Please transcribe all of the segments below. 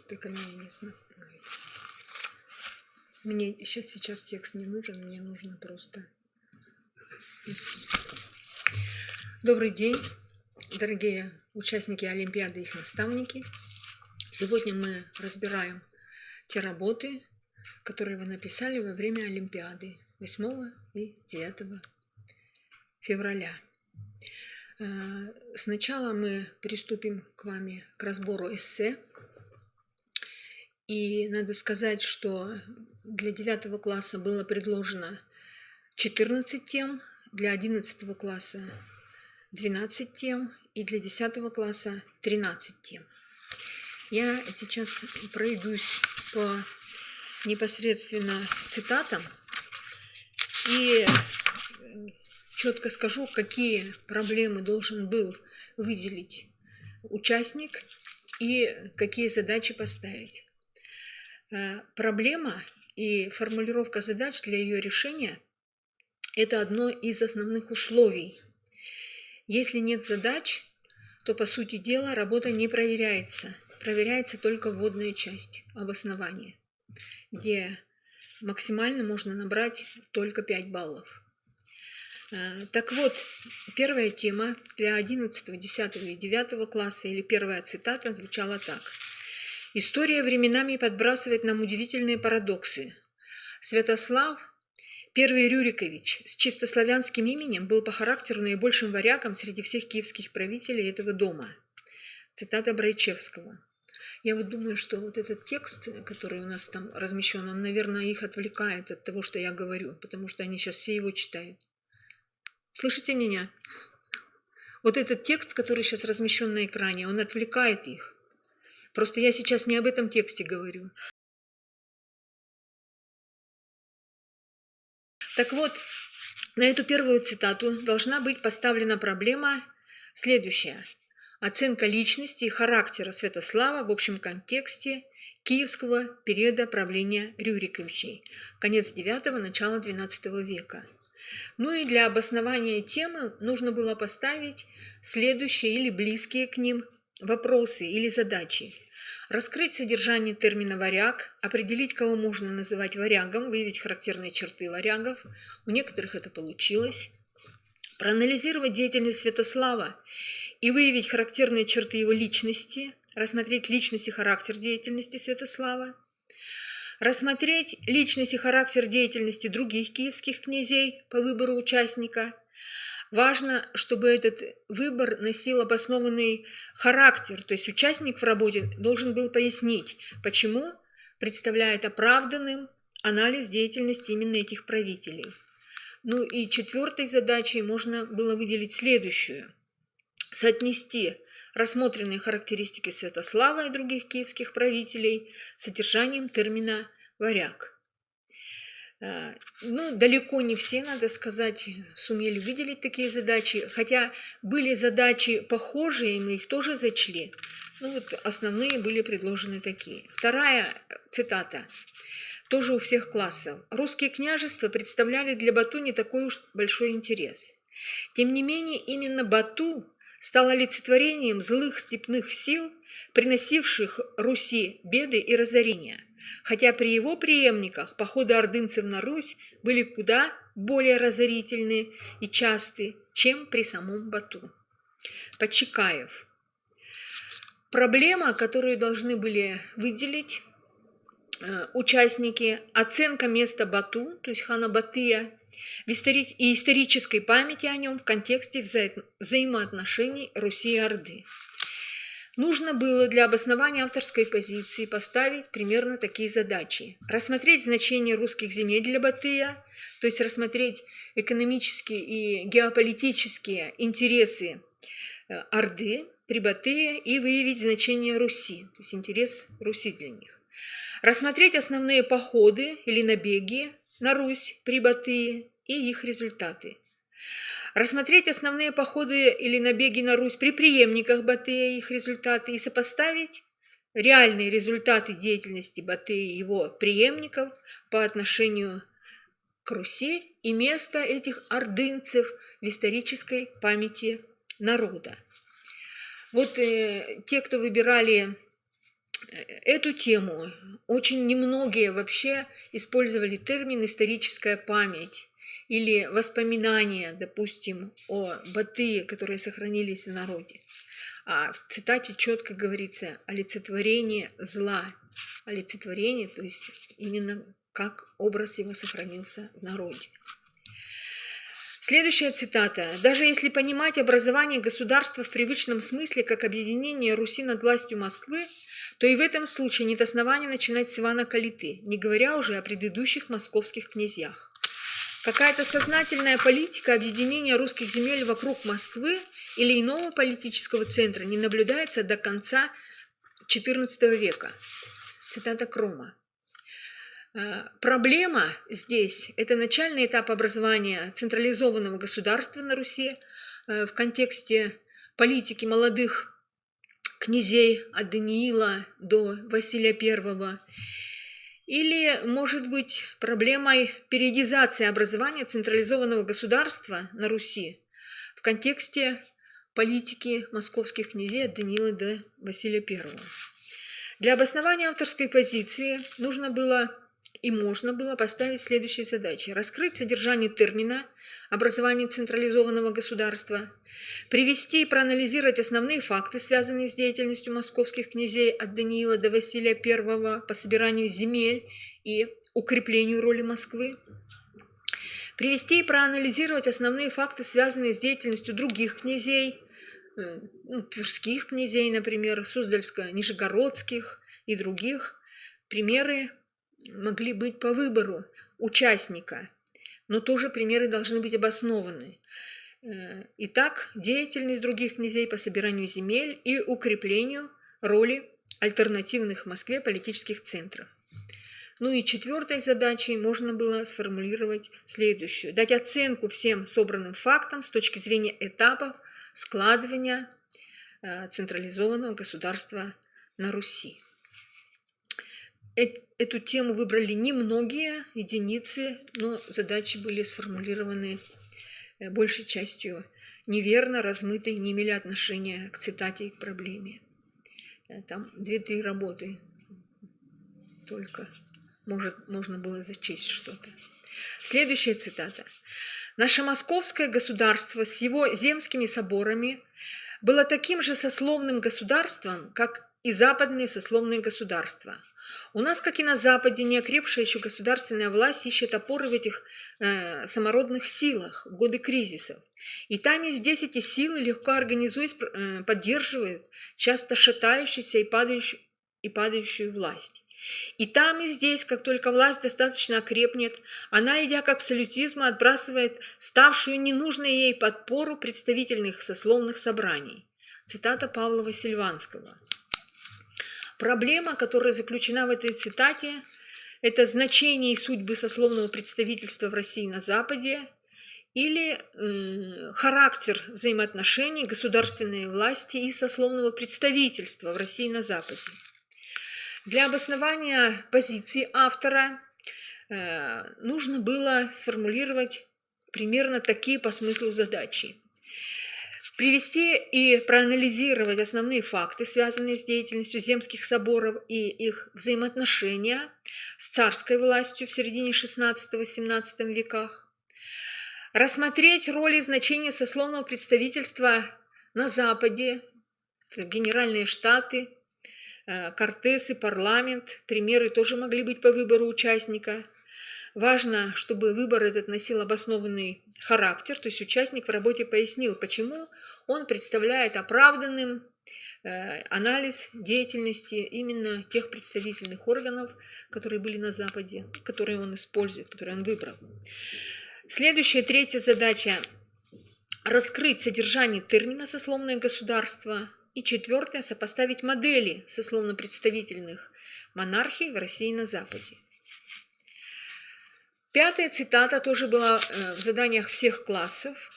Только мне не знаю. Мне сейчас текст не нужен, мне нужно просто... Добрый день, дорогие участники Олимпиады и их наставники. Сегодня мы разбираем те работы, которые вы написали во время Олимпиады 8 и 9 февраля. Сначала мы приступим к разбору эссе. И надо сказать, что для 9 класса было предложено 14 тем, для 11 класса 12 тем и для 10 класса 13 тем. Я сейчас пройдусь по непосредственно цитатам и четко скажу, какие проблемы должен был выделить участник и какие задачи поставить. Проблема и формулировка задач для ее решения – это одно из основных условий. Если нет задач, то, по сути дела, работа не проверяется. Проверяется только вводная часть, обоснование, где максимально можно набрать только 5 баллов. Так вот, первая тема для 11, 10 и 9 класса, или первая цитата, звучала так. «История временами подбрасывает нам удивительные парадоксы. Святослав, первый Рюрикович, с чистославянским именем, был по характеру наибольшим варягом среди всех киевских правителей этого дома». Цитата Брайчевского. Я вот думаю, что вот этот текст, который у нас там размещен, он, наверное, их отвлекает от того, что я говорю, потому что они сейчас все его читают. Слышите меня? Вот этот текст, который сейчас размещен на экране, он отвлекает их. Просто я сейчас не об этом тексте говорю. Так вот, на эту первую цитату должна быть поставлена проблема следующая. Оценка личности и характера Святослава в общем контексте киевского периода правления Рюриковичей, конец IX – начало XII века. Ну и для обоснования темы нужно было поставить следующие или близкие к ним вопросы или задачи. Раскрыть содержание термина «варяг», определить, кого можно называть варягом, выявить характерные черты варягов. У некоторых это получилось. Проанализировать деятельность Святослава и выявить характерные черты его личности, рассмотреть личность и характер деятельности Святослава. Рассмотреть личность и характер деятельности других киевских князей по выбору участника. Важно, чтобы этот выбор носил обоснованный характер, то есть участник в работе должен был пояснить, почему представляет оправданным анализ деятельности именно этих правителей. Ну и четвертой задачей можно было выделить следующую. Соотнести рассмотренные характеристики Святослава и других киевских правителей с содержанием термина «варяг». Ну, далеко не все, надо сказать, сумели выделить такие задачи, хотя были задачи похожие, и мы их тоже зачли. Ну вот основные были предложены такие. Вторая цитата, тоже у всех классов. «Русские княжества представляли для Бату не такой уж большой интерес. Тем не менее, именно Бату стал олицетворением злых степных сил, приносивших Руси беды и разорения. Хотя при его преемниках походы ордынцев на Русь были куда более разорительны и часты, чем при самом Бату». Почекаев. Проблема, которую должны были выделить участники, оценка места Бату, то есть хана Батыя, и исторической памяти о нем в контексте взаимоотношений Руси и Орды. Нужно было для обоснования авторской позиции поставить примерно такие задачи. Рассмотреть значение русских земель для Батыя, то есть рассмотреть экономические и геополитические интересы Орды при Батыя и выявить значение Руси, то есть интерес Руси для них. Рассмотреть основные походы или набеги на Русь при Батые и их результаты. Рассмотреть основные походы или набеги на Русь при преемниках Батыя и их результаты и сопоставить реальные результаты деятельности Батыя и его преемников по отношению к Руси и место этих ордынцев в исторической памяти народа. Вот те, кто выбирали эту тему очень немногие вообще использовали термин «историческая память» или воспоминания, допустим, о Батыя, которые сохранились в народе. А в цитате четко говорится олицетворение зла. Олицетворение, то есть именно как образ его сохранился в народе. Следующая цитата. «Даже если понимать образование государства в привычном смысле как объединение Руси над властью Москвы, то и в этом случае нет основания начинать с Ивана Калиты, не говоря уже о предыдущих московских князьях. Какая-то сознательная политика объединения русских земель вокруг Москвы или иного политического центра не наблюдается до конца XIV века». Цитата Крома. Проблема здесь – это начальный этап образования централизованного государства на Руси в контексте политики молодых князей от Даниила до Василия I. Или, может быть, проблемой периодизации образования централизованного государства на Руси в контексте политики московских князей от Даниила до Василия I. Для обоснования авторской позиции нужно было и можно было поставить следующие задачи. Раскрыть содержание термина «образование централизованного государства», привести и проанализировать основные факты, связанные с деятельностью московских князей от Даниила до Василия I по собиранию земель и укреплению роли Москвы, привести и проанализировать основные факты, связанные с деятельностью других князей, тверских князей, например, Суздальско-Нижегородских и других. Примеры могли быть по выбору участника, но тоже примеры должны быть обоснованы. Итак, деятельность других князей по собиранию земель и укреплению роли альтернативных в Москве политических центров. Ну и четвертой задачей можно было сформулировать следующую. Дать оценку всем собранным фактам с точки зрения этапов складывания централизованного государства на Руси. Эту тему выбрали немногие, единицы, но задачи были сформулированы большей частью неверно, размытой, не имели отношения к цитате и к проблеме. Там 2-3 работы только можно было зачесть что-то. Следующая цитата. «Наше московское государство с его земскими соборами было таким же сословным государством, как и западные сословные государства. У нас, как и на Западе, неокрепшая еще государственная власть ищет опоры в этих самородных силах в годы кризисов. И там и здесь эти силы, легко организуясь, поддерживают часто шатающуюся и падающую власть. И там и здесь, как только власть достаточно окрепнет, она, идя к абсолютизму, отбрасывает ставшую ненужной ей подпору представительных сословных собраний». Цитата Павла Васильеванского. Проблема, которая заключена в этой цитате, это значение и судьбы сословного представительства в России на Западе или характер взаимоотношений государственной власти и сословного представительства в России на Западе. Для обоснования позиции автора нужно было сформулировать примерно такие по смыслу задачи. Привести и проанализировать основные факты, связанные с деятельностью земских соборов и их взаимоотношения с царской властью в середине XVI-XVII веках. Рассмотреть роль и значение сословного представительства на Западе, генеральные штаты, Кортес и парламент. Примеры тоже могли быть по выбору участника. Важно, чтобы выбор этот носил обоснованный характер, то есть участник в работе пояснил, почему он представляет оправданным анализ деятельности именно тех представительных органов, которые были на Западе, которые он использует, которые он выбрал. Следующая, третья задача – раскрыть содержание термина «сословное государство». И четвертое – сопоставить модели сословно-представительных монархий в России и на Западе. Пятая цитата тоже была в заданиях всех классов.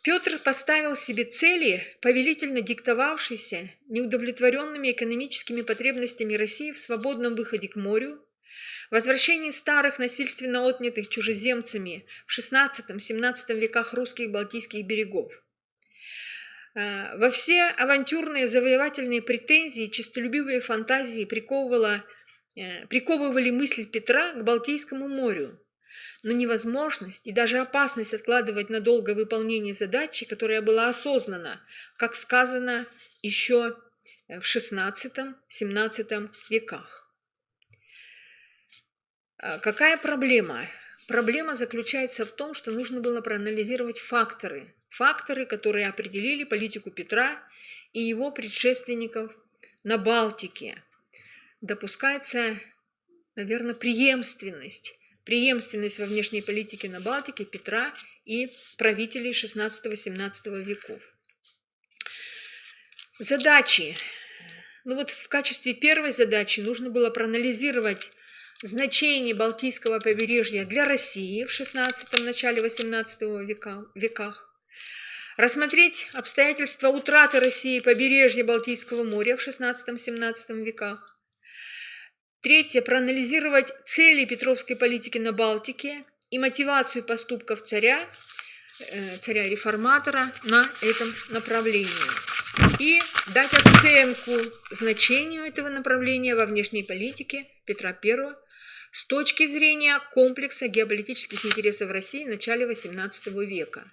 Петр поставил себе цели, повелительно диктовавшиеся неудовлетворенными экономическими потребностями России в свободном выходе к морю, возвращении старых насильственно отнятых чужеземцами в XVI-XVII веках русских Балтийских берегов. Во все авантюрные завоевательные претензии, честолюбивые фантазии приковывали мысль Петра к Балтийскому морю. Но невозможность и даже опасность откладывать на долгое выполнение задачи, которая была осознана, как сказано, еще в XVI-XVII веках. Какая проблема? Проблема заключается в том, что нужно было проанализировать факторы, которые определили политику Петра и его предшественников на Балтике. Допускается, наверное, преемственность во внешней политике на Балтике Петра и правителей XVI-XVII веков. Задачи. В качестве первой задачи нужно было проанализировать значение Балтийского побережья для России в XVI – начале XVIII веках, рассмотреть обстоятельства утраты России побережья Балтийского моря в XVI-XVII веках. Третье – проанализировать цели петровской политики на Балтике и мотивацию поступков царя-реформатора на этом направлении. И дать оценку значению этого направления во внешней политике Петра I с точки зрения комплекса геополитических интересов России в начале XVIII века.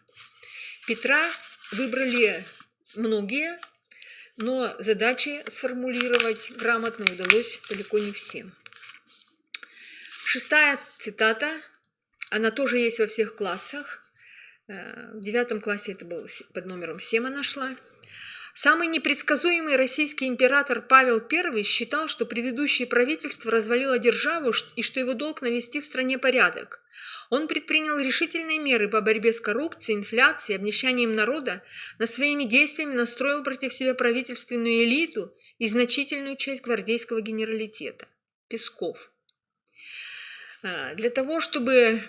Петра выбрали многие, но задачи сформулировать грамотно удалось далеко не всем. 6-я цитата, она тоже есть во всех классах. В 9 классе это было под номером 7 она шла. Самый непредсказуемый российский император Павел I считал, что предыдущее правительство развалило державу и что его долг навести в стране порядок. Он предпринял решительные меры по борьбе с коррупцией, инфляцией, обнищанием народа, но своими действиями настроил против себя правительственную элиту и значительную часть гвардейского генералитета. Песков. Для того, чтобы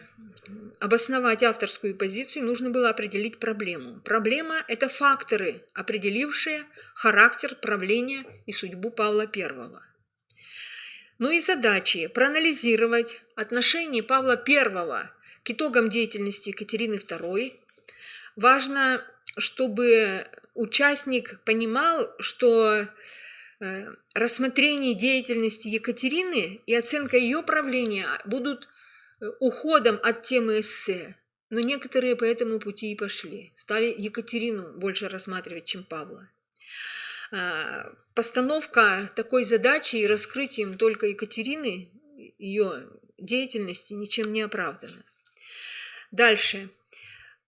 обосновать авторскую позицию, нужно было определить проблему. Проблема – это факторы, определившие характер правления и судьбу Павла I. И задачи – проанализировать отношение Павла I к итогам деятельности Екатерины II. Важно, чтобы участник понимал, что рассмотрение деятельности Екатерины и оценка ее правления будут уходом от темы эссе, но некоторые по этому пути и пошли. Стали Екатерину больше рассматривать, чем Павла. Постановка такой задачи и раскрытием только Екатерины, ее деятельности, ничем не оправдана. Дальше.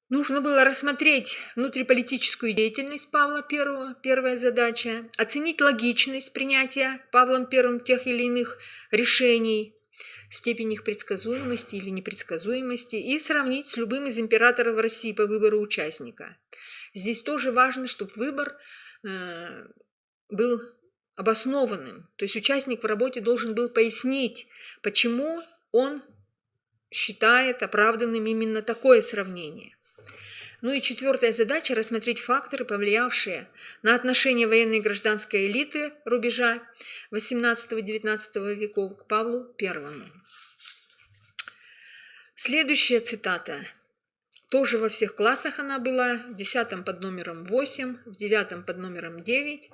Нужно было рассмотреть внутриполитическую деятельность Павла I, первая задача, оценить логичность принятия Павлом I тех или иных решений, степень их предсказуемости или непредсказуемости и сравнить с любым из императоров России по выбору участника. Здесь тоже важно, чтобы выбор был обоснованным, то есть участник в работе должен был пояснить, почему он считает оправданным именно такое сравнение. И 4-я задача – рассмотреть факторы, повлиявшие на отношение военной и гражданской элиты рубежа XVIII-XIX веков к Павлу I. Следующая цитата. Тоже во всех классах она была, в 10 под номером 8, в 9 под номером 9.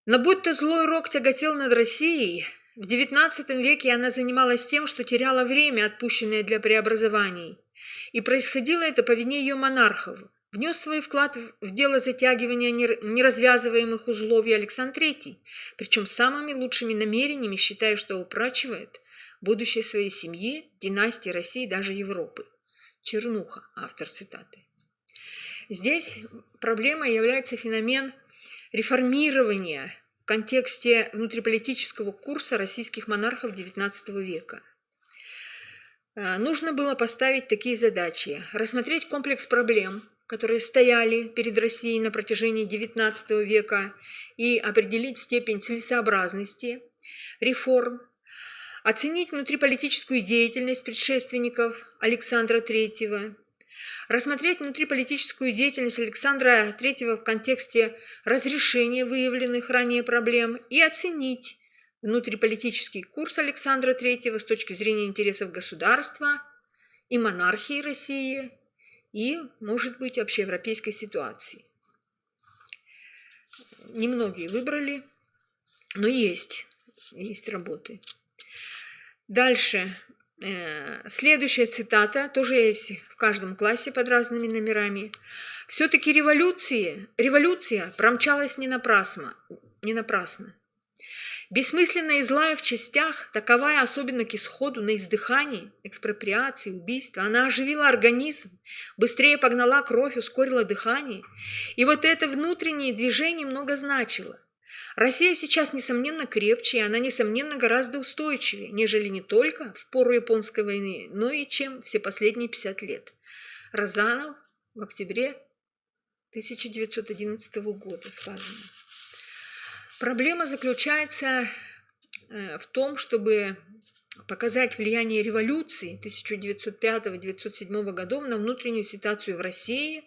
Но будто злой рок тяготел над Россией, в XIX веке она занималась тем, что теряла время, отпущенное для преобразований. И происходило это по вине ее монархов. Внес свой вклад в дело затягивания неразвязываемых узлов и Александр III, причем самыми лучшими намерениями, считая, что упрочивает будущее своей семьи, династии России и даже Европы. Чернуха, автор цитаты. Здесь проблемой является феномен реформирования в контексте внутриполитического курса российских монархов XIX века. Нужно было поставить такие задачи. Рассмотреть комплекс проблем, которые стояли перед Россией на протяжении XIX века, и определить степень целесообразности реформ. Оценить внутриполитическую деятельность предшественников Александра III. Рассмотреть внутриполитическую деятельность Александра III в контексте разрешения выявленных ранее проблем и оценить внутриполитический курс Александра III с точки зрения интересов государства и монархии России и, может быть, общеевропейской ситуации. немногие выбрали, но есть работы. Дальше. Следующая цитата, тоже есть в каждом классе под разными номерами. «Все-таки революция промчалась не напрасно. Бессмысленная и злая в частях, таковая особенно к исходу на издыхании, экспроприации, убийства, она оживила организм, быстрее погнала кровь, ускорила дыхание. И вот это внутреннее движение много значило. Россия сейчас, несомненно, крепче, и она, несомненно, гораздо устойчивее, нежели не только в пору Японской войны, но и чем все последние 50 лет. Розанов в октябре 1911 года сказано. Проблема заключается в том, чтобы показать влияние революции 1905-1907 годов на внутреннюю ситуацию в России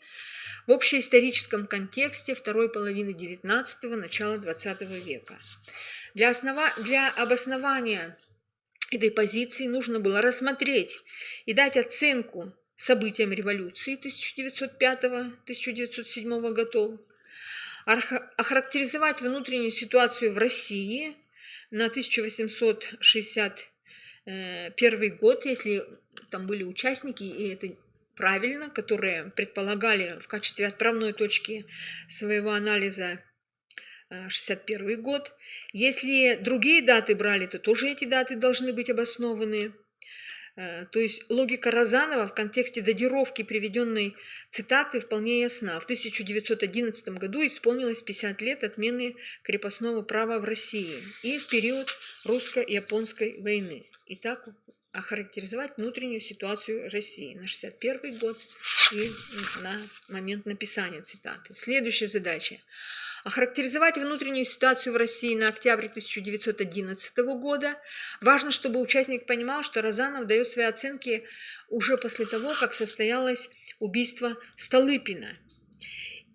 в общеисторическом контексте второй половины XIX – начала XX века. Для обоснования этой позиции нужно было рассмотреть и дать оценку событиям революции 1905-1907 годов, охарактеризовать внутреннюю ситуацию в России на 1861 год, если там были участники, и это правильно, которые предполагали в качестве отправной точки своего анализа 1961 год. Если другие даты брали, то тоже эти даты должны быть обоснованы. То есть логика Розанова в контексте датировки приведенной цитаты вполне ясна. В 1911 году исполнилось 50 лет отмены крепостного права в России и в период русско-японской войны. Итак, охарактеризовать внутреннюю ситуацию России на 1961 год и на момент написания цитаты. Следующая задача. Охарактеризовать внутреннюю ситуацию в России на октябрь 1911 года. Важно, чтобы участник понимал, что Розанов дает свои оценки уже после того, как состоялось убийство Столыпина.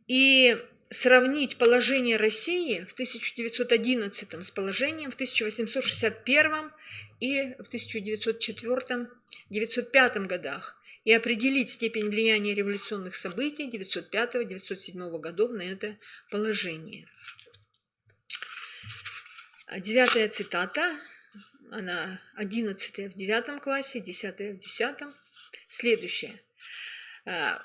И сравнить положение России в 1911 с положением в 1861 и в 1904-1905 годах и определить степень влияния революционных событий 1905-1907 годов на это положение. 9-я цитата, она 11-я в 9 классе, 10-я в 10. Следующая. В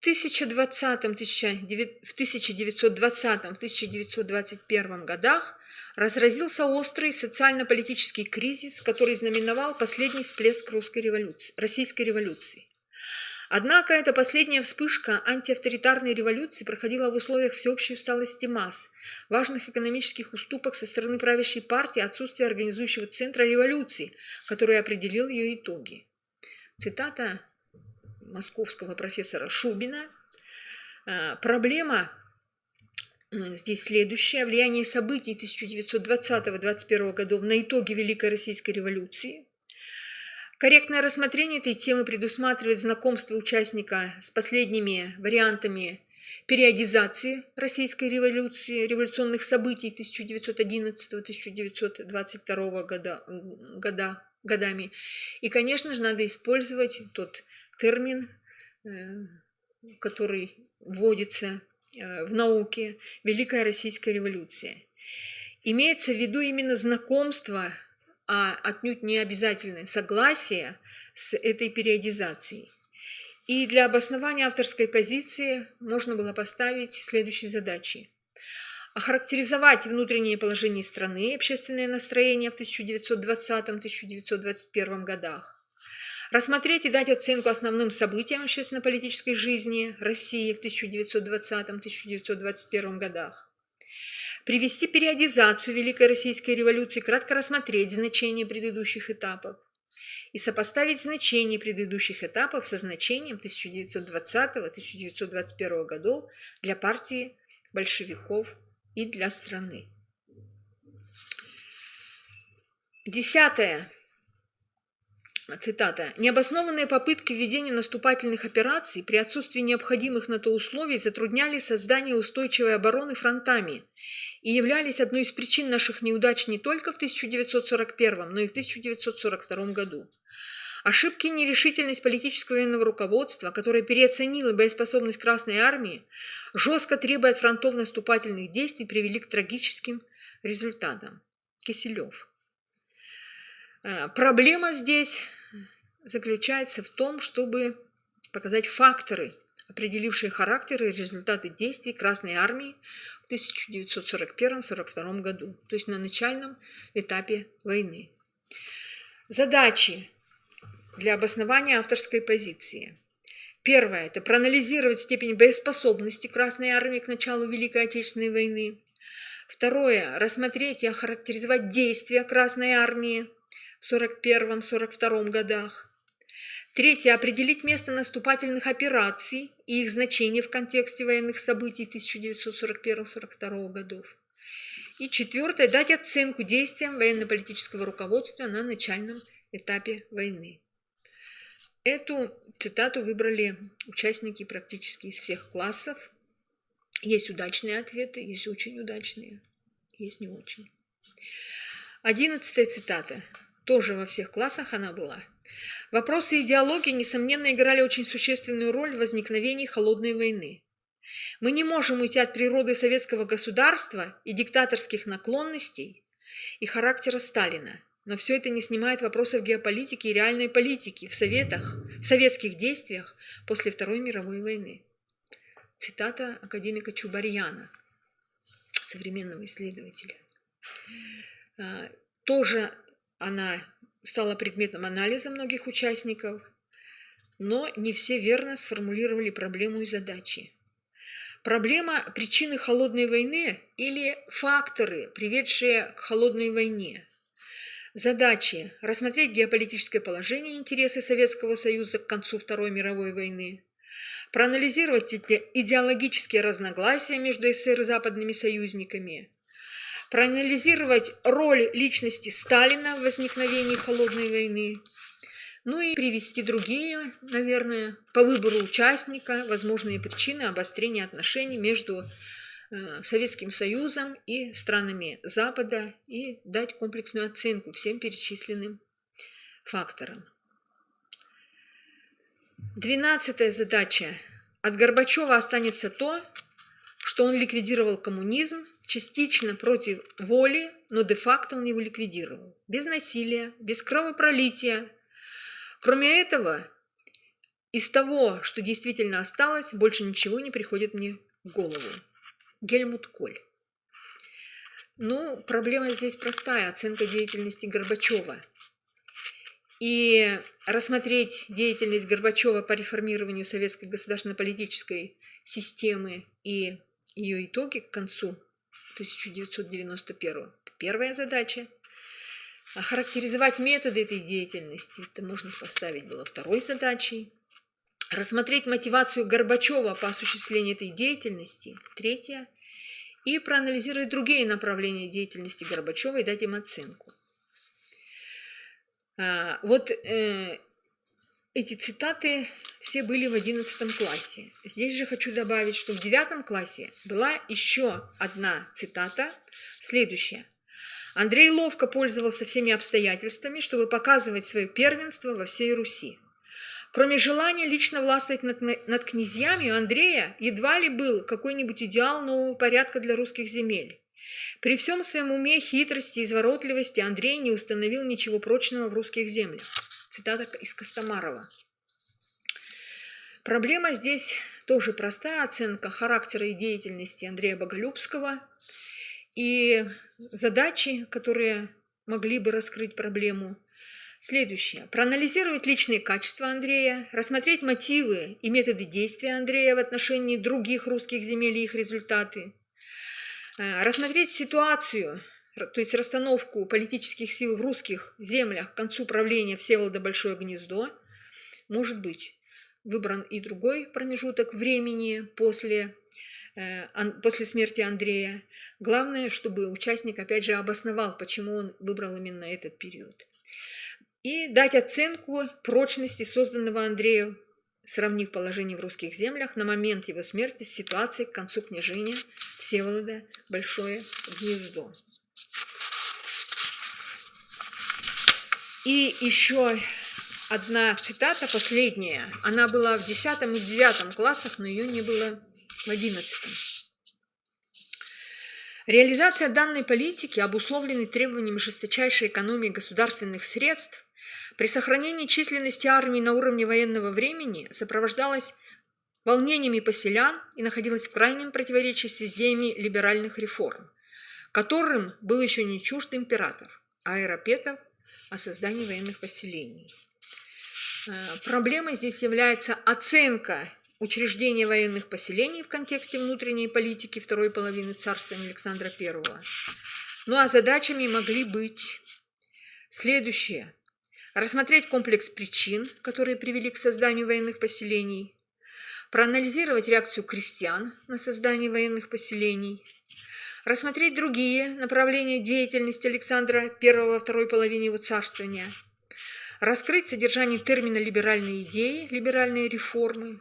1920-1921 годах разразился острый социально-политический кризис, который знаменовал последний всплеск российской революции. Однако эта последняя вспышка антиавторитарной революции проходила в условиях всеобщей усталости масс, важных экономических уступок со стороны правящей партии, отсутствия организующего центра революции, который определил ее итоги. Цитата московского профессора Шубина. Проблема здесь следующая. Влияние событий 1920-21 годов на итоги Великой Российской революции. Корректное рассмотрение этой темы предусматривает знакомство участника с последними вариантами периодизации Российской революции, революционных событий 1911-1922 годами. И, конечно же, надо использовать тот термин, который вводится в науке, Великая Российская революция. Имеется в виду именно знакомство, а отнюдь не обязательное согласие с этой периодизацией. И для обоснования авторской позиции можно было поставить следующие задачи. Охарактеризовать внутреннее положение страны и общественное настроение в 1920-1921 годах. Рассмотреть и дать оценку основным событиям общественно-политической жизни России в 1920-1921 годах. Привести периодизацию Великой Российской революции, кратко рассмотреть значение предыдущих этапов и сопоставить значение предыдущих этапов со значением 1920-1921 годов для партии большевиков и для страны. 10-я цитата. «Необоснованные попытки введения наступательных операций при отсутствии необходимых на то условий затрудняли создание устойчивой обороны фронтами и являлись одной из причин наших неудач не только в 1941, но и в 1942 году. Ошибки и нерешительность политического военного руководства, которое переоценило боеспособность Красной Армии, жестко требуя от фронтов наступательных действий, привели к трагическим результатам. Киселев. Проблема здесь заключается в том, чтобы показать факторы, определившие характер и результаты действий Красной Армии в 1941-1942 году, то есть на начальном этапе войны. Задачи для обоснования авторской позиции. Первое – это проанализировать степень боеспособности Красной Армии к началу Великой Отечественной войны. Второе – рассмотреть и охарактеризовать действия Красной Армии в 1941-1942 годах. Третье – определить место наступательных операций и их значение в контексте военных событий 1941-1942 годов. И четвертое – дать оценку действиям военно-политического руководства на начальном этапе войны. Эту цитату выбрали участники практически из всех классов. Есть удачные ответы, есть очень удачные, есть не очень. 11-я цитата. Тоже во всех классах она была. Вопросы идеологии, несомненно, играли очень существенную роль в возникновении холодной войны. Мы не можем уйти от природы советского государства и диктаторских наклонностей и характера Сталина. Но все это не снимает вопросов геополитики и реальной политики в советских действиях после Второй мировой войны. Цитата академика Чубарьяна, современного исследователя. Тоже она стала предметом анализа многих участников, но не все верно сформулировали проблему и задачи. Проблема причины холодной войны или факторы, приведшие к холодной войне. Задачи – рассмотреть геополитическое положение и интересы Советского Союза к концу Второй мировой войны, проанализировать идеологические разногласия между СССР и западными союзниками, проанализировать роль личности Сталина в возникновении холодной войны, ну и привести другие, наверное, по выбору участника, возможные причины обострения отношений между Советским Союзом и странами Запада и дать комплексную оценку всем перечисленным факторам. 12-я задача. От Горбачева останется то, что он ликвидировал коммунизм, частично против воли, но де-факто он его ликвидировал. Без насилия, без кровопролития. Кроме этого, из того, что действительно осталось, больше ничего не приходит мне в голову. Гельмут Коль. Ну, проблема здесь простая – оценка деятельности Горбачева. И рассмотреть деятельность Горбачева по реформированию советской государственно-политической системы и ее итоги к концу 1991 – это первая задача. Охарактеризовать методы этой деятельности – это можно поставить было второй задачей. Рассмотреть мотивацию Горбачева по осуществлению этой деятельности – третья. И проанализировать другие направления деятельности Горбачева и дать им оценку. Вот эти цитаты все были в 11 классе. Здесь же хочу добавить, что в 9 классе была еще одна цитата, следующая. Андрей ловко пользовался всеми обстоятельствами, чтобы показывать свое первенство во всей Руси. Кроме желания лично властвовать над князьями, у Андрея едва ли был какой-нибудь идеал нового порядка для русских земель. При всем своем уме, хитрости и изворотливости Андрей не установил ничего прочного в русских землях. Цитата из Костомарова. Проблема здесь тоже простая. Оценка характера и деятельности Андрея Боголюбского и задачи, которые могли бы раскрыть проблему. Следующее. Проанализировать личные качества Андрея, рассмотреть мотивы и методы действия Андрея в отношении других русских земель и их результаты, рассмотреть ситуацию, то есть расстановку политических сил в русских землях к концу правления Всеволода Большое Гнездо. Может быть выбран и другой промежуток времени после смерти Андрея. Главное, чтобы участник опять же обосновал, почему он выбрал именно этот период. И дать оценку прочности созданного Андреем, сравнив положение в русских землях на момент его смерти с ситуацией к концу княжения Всеволода Большое Гнездо. И еще одна цитата, последняя. Она была в 10 и в 9 классах, но ее не было в 11. Реализация данной политики, обусловленной требованиями жесточайшей экономии государственных средств, при сохранении численности армии на уровне военного времени сопровождалась волнениями поселян и находилась в крайнем противоречии с идеями либеральных реформ, которым был еще не чужд император Айрапетов о создании военных поселений. Проблемой здесь является оценка учреждения военных поселений в контексте внутренней политики второй половины царствования Александра I. Ну а задачами могли быть следующие. Рассмотреть комплекс причин, которые привели к созданию военных поселений, проанализировать реакцию крестьян на создание военных поселений, рассмотреть другие направления деятельности Александра I во второй половине его царствования, раскрыть содержание термина «либеральные идеи», «либеральные реформы»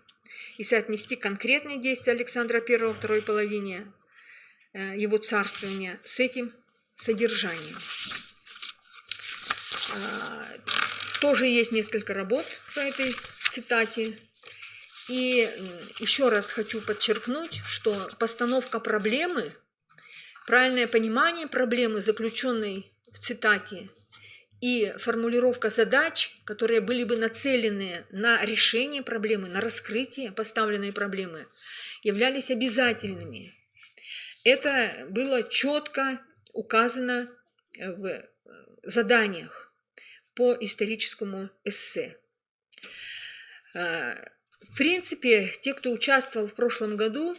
и соотнести конкретные действия Александра I во второй половине его царствования с этим содержанием. Тоже есть несколько работ по этой цитате. И еще раз хочу подчеркнуть, что постановка проблемы, правильное понимание проблемы, заключенной в цитате, и формулировка задач, которые были бы нацелены на решение проблемы, на раскрытие поставленной проблемы, являлись обязательными. Это было четко указано в заданиях по историческому эссе. В принципе, те, кто участвовал в прошлом году,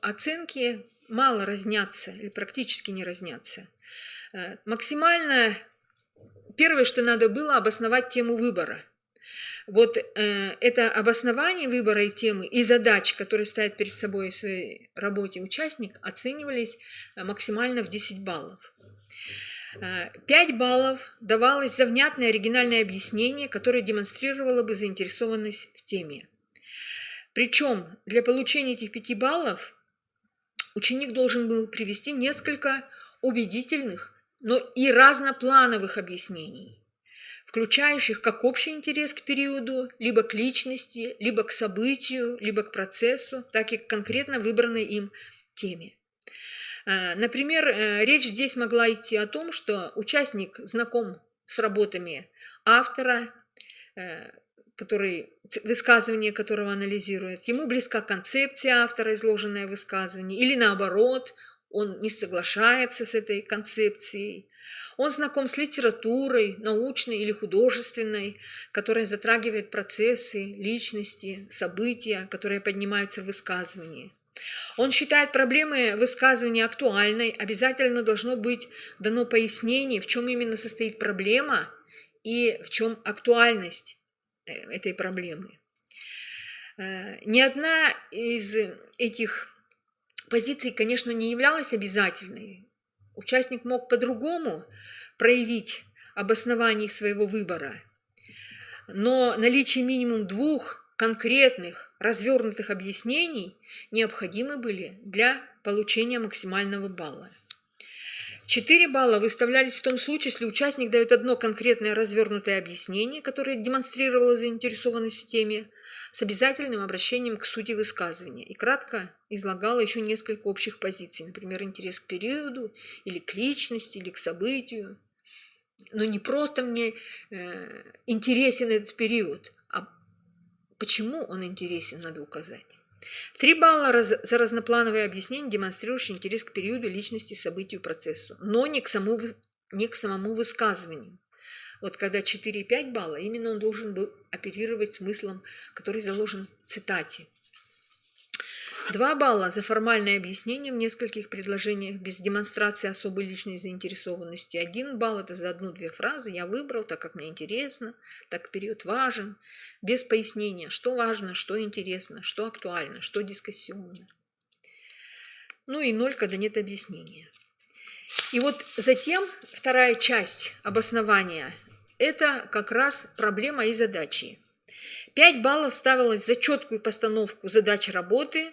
оценки мало разнятся или практически не разнятся. Максимально первое, что надо было, обосновать тему выбора. Вот это обоснование выбора и темы, и задач, которые ставит перед собой в своей работе участник, оценивались максимально в 10 баллов. 5 баллов давалось за внятное оригинальное объяснение, которое демонстрировало бы заинтересованность в теме. Причем для получения этих 5 баллов ученик должен был привести несколько убедительных, но и разноплановых объяснений, включающих как общий интерес к периоду, либо к личности, либо к событию, либо к процессу, так и к конкретно выбранной им теме. Например, речь здесь могла идти о том, что участник знаком с работами автора, высказывание которого анализирует, ему близка концепция автора, изложенная в высказывании, или наоборот, он не соглашается с этой концепцией. Он знаком с литературой, научной или художественной, которая затрагивает процессы, личности, события, которые поднимаются в высказывании. Он считает проблемы высказывания актуальной, обязательно должно быть дано пояснение, в чем именно состоит проблема и в чем актуальность этой проблемы. Ни одна из этих позиций, конечно, не являлась обязательной. Участник мог по-другому проявить обоснование своего выбора, но наличие минимум 2 конкретных развернутых объяснений необходимы были для получения максимального балла. 4 балла выставлялись в том случае, если участник дает одно конкретное развернутое объяснение, которое демонстрировало заинтересованность в теме, с обязательным обращением к сути высказывания и кратко излагало еще несколько общих позиций, например, интерес к периоду, или к личности, или к событию. Но не просто мне интересен этот период, а почему он интересен, надо указать. 3 балла за разноплановое объяснение, демонстрирующее интерес к периоду, личности, событию, процессу, но не к самому высказыванию. Вот когда 4 и 5 балла, именно он должен был оперировать смыслом, который заложен в цитате. 2 балла за формальное объяснение в нескольких предложениях без демонстрации особой личной заинтересованности. 1 балл – это за 1-2 фразы. Я выбрал, так как мне интересно, так период важен, без пояснения, что важно, что интересно, что актуально, что дискуссионно. Ну и 0, когда нет объяснения. И вот затем вторая часть обоснования – это как раз проблема и задачи. 5 баллов ставилось за четкую постановку задач работы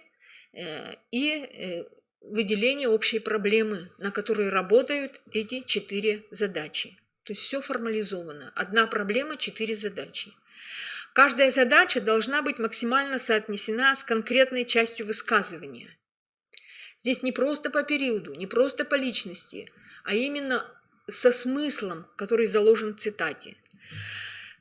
и выделение общей проблемы, на которой работают эти 4 задачи. То есть все формализовано. Одна проблема, 4 задачи. Каждая задача должна быть максимально соотнесена с конкретной частью высказывания. Здесь не просто по периоду, не просто по личности, а именно со смыслом, который заложен в цитате.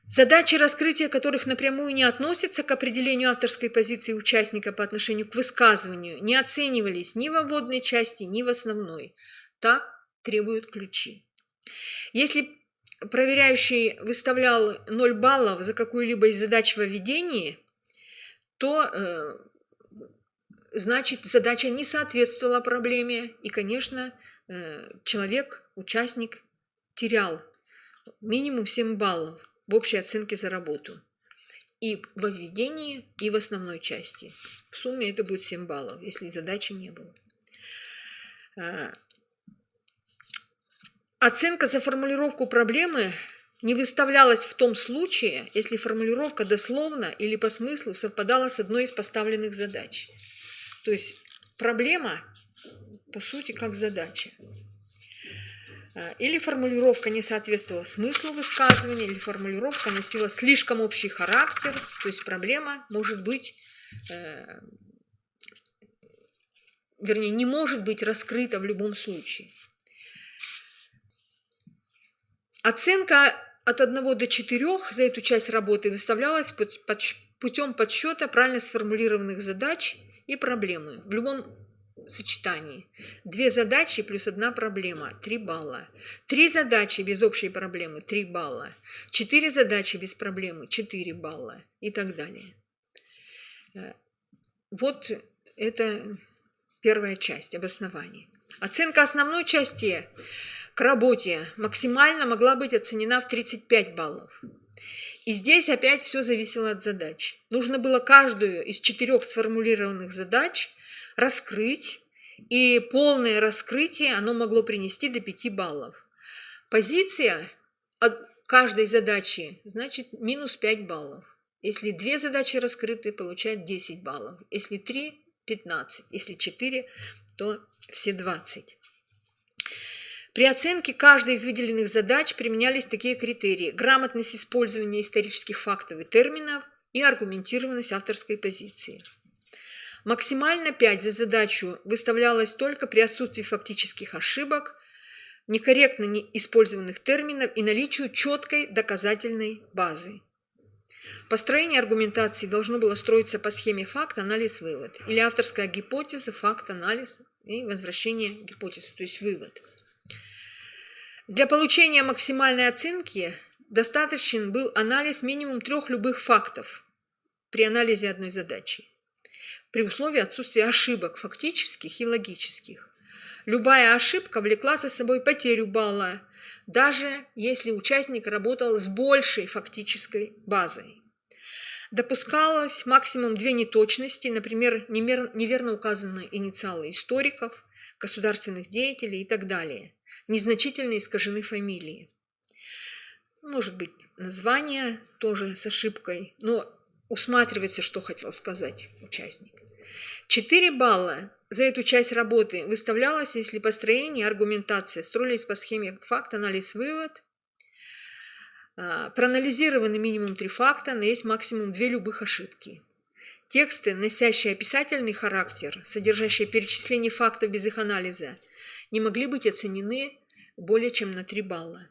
Задачи, раскрытия которых напрямую не относятся к определению авторской позиции участника по отношению к высказыванию, не оценивались ни во вводной части, ни в основной. Так требуют ключи. Если проверяющий выставлял 0 баллов за какую-либо из задач в введении, то значит задача не соответствовала проблеме, и, конечно, человек, участник терял минимум 7 баллов в общей оценке за работу. И во введении, и в основной части. В сумме это будет 7 баллов, если задачи не было. Оценка за формулировку проблемы не выставлялась в том случае, если формулировка дословно или по смыслу совпадала с одной из поставленных задач. То есть проблема, по сути, как задача. Или формулировка не соответствовала смыслу высказывания, или формулировка носила слишком общий характер, то есть проблема может быть, вернее, не может быть раскрыта в любом случае. Оценка от 1 до 4 за эту часть работы выставлялась путем подсчета правильно сформулированных задач и проблемы в любом сочетании. 2 задачи плюс 1 проблема – 3 балла. 3 задачи без общей проблемы – 3 балла. 4 задачи без проблемы – 4 балла и так далее. Вот это первая часть обоснования. Оценка основной части к работе максимально могла быть оценена в 35 баллов. И здесь опять все зависело от задач. Нужно было каждую из 4 сформулированных задач раскрыть, и полное раскрытие оно могло принести до 5 баллов. Позиция от каждой задачи, значит, минус 5 баллов. Если 2 задачи раскрыты, получают 10 баллов. Если 3 – 15. Если 4, то все 20. При оценке каждой из выделенных задач применялись такие критерии: грамотность использования исторических фактов и терминов и аргументированность авторской позиции. Максимально 5 за задачу выставлялось только при отсутствии фактических ошибок, некорректно использованных терминов и наличию четкой доказательной базы. Построение аргументации должно было строиться по схеме факт, анализ, вывод, или авторская гипотеза, факт, анализ и возвращение гипотезы, то есть вывод. Для получения максимальной оценки достаточен был анализ минимум 3 любых фактов при анализе одной задачи, при условии отсутствия ошибок фактических и логических. Любая ошибка влекла за собой потерю балла, даже если участник работал с большей фактической базой. Допускалось максимум 2 неточности, например, неверно указанные инициалы историков, государственных деятелей и так далее. Незначительно искажены фамилии. Может быть, название тоже с ошибкой, но усматривается, что хотел сказать участник. 4 балла за эту часть работы выставлялось, если построение и аргументация строились по схеме факт, анализ, вывод. Проанализированы минимум 3 факта, но есть максимум 2 любых ошибки. Тексты, носящие описательный характер, содержащие перечисление фактов без их анализа, не могли быть оценены более чем на 3 балла,